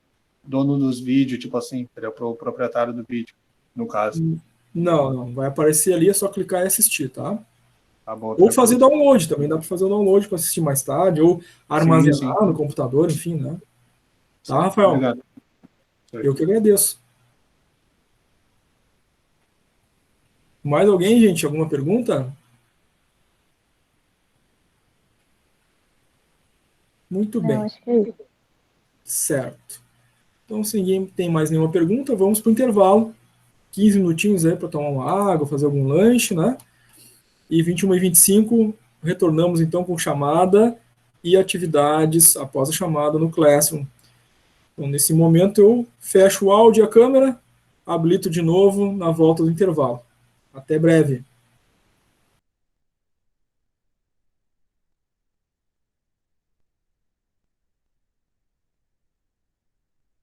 dono dos vídeos, tipo assim, para o proprietário do vídeo, no caso. Não, vai aparecer ali, é só clicar e assistir, tá? Tá bom, ou fazer download, também dá para fazer o download para assistir mais tarde, ou armazenar sim. no computador, enfim, né? Tá, Rafael? Obrigado. Eu que agradeço. Mais alguém, gente? Alguma pergunta? Muito bem. Acho que é isso. Certo. Então, se ninguém tem mais nenhuma pergunta, vamos para o intervalo. 15 minutinhos aí para tomar uma água, fazer algum lanche, né? E 21h25, retornamos então com chamada e atividades após a chamada no Classroom. Então, nesse momento, eu fecho o áudio e a câmera, habilito de novo na volta do intervalo. Até breve.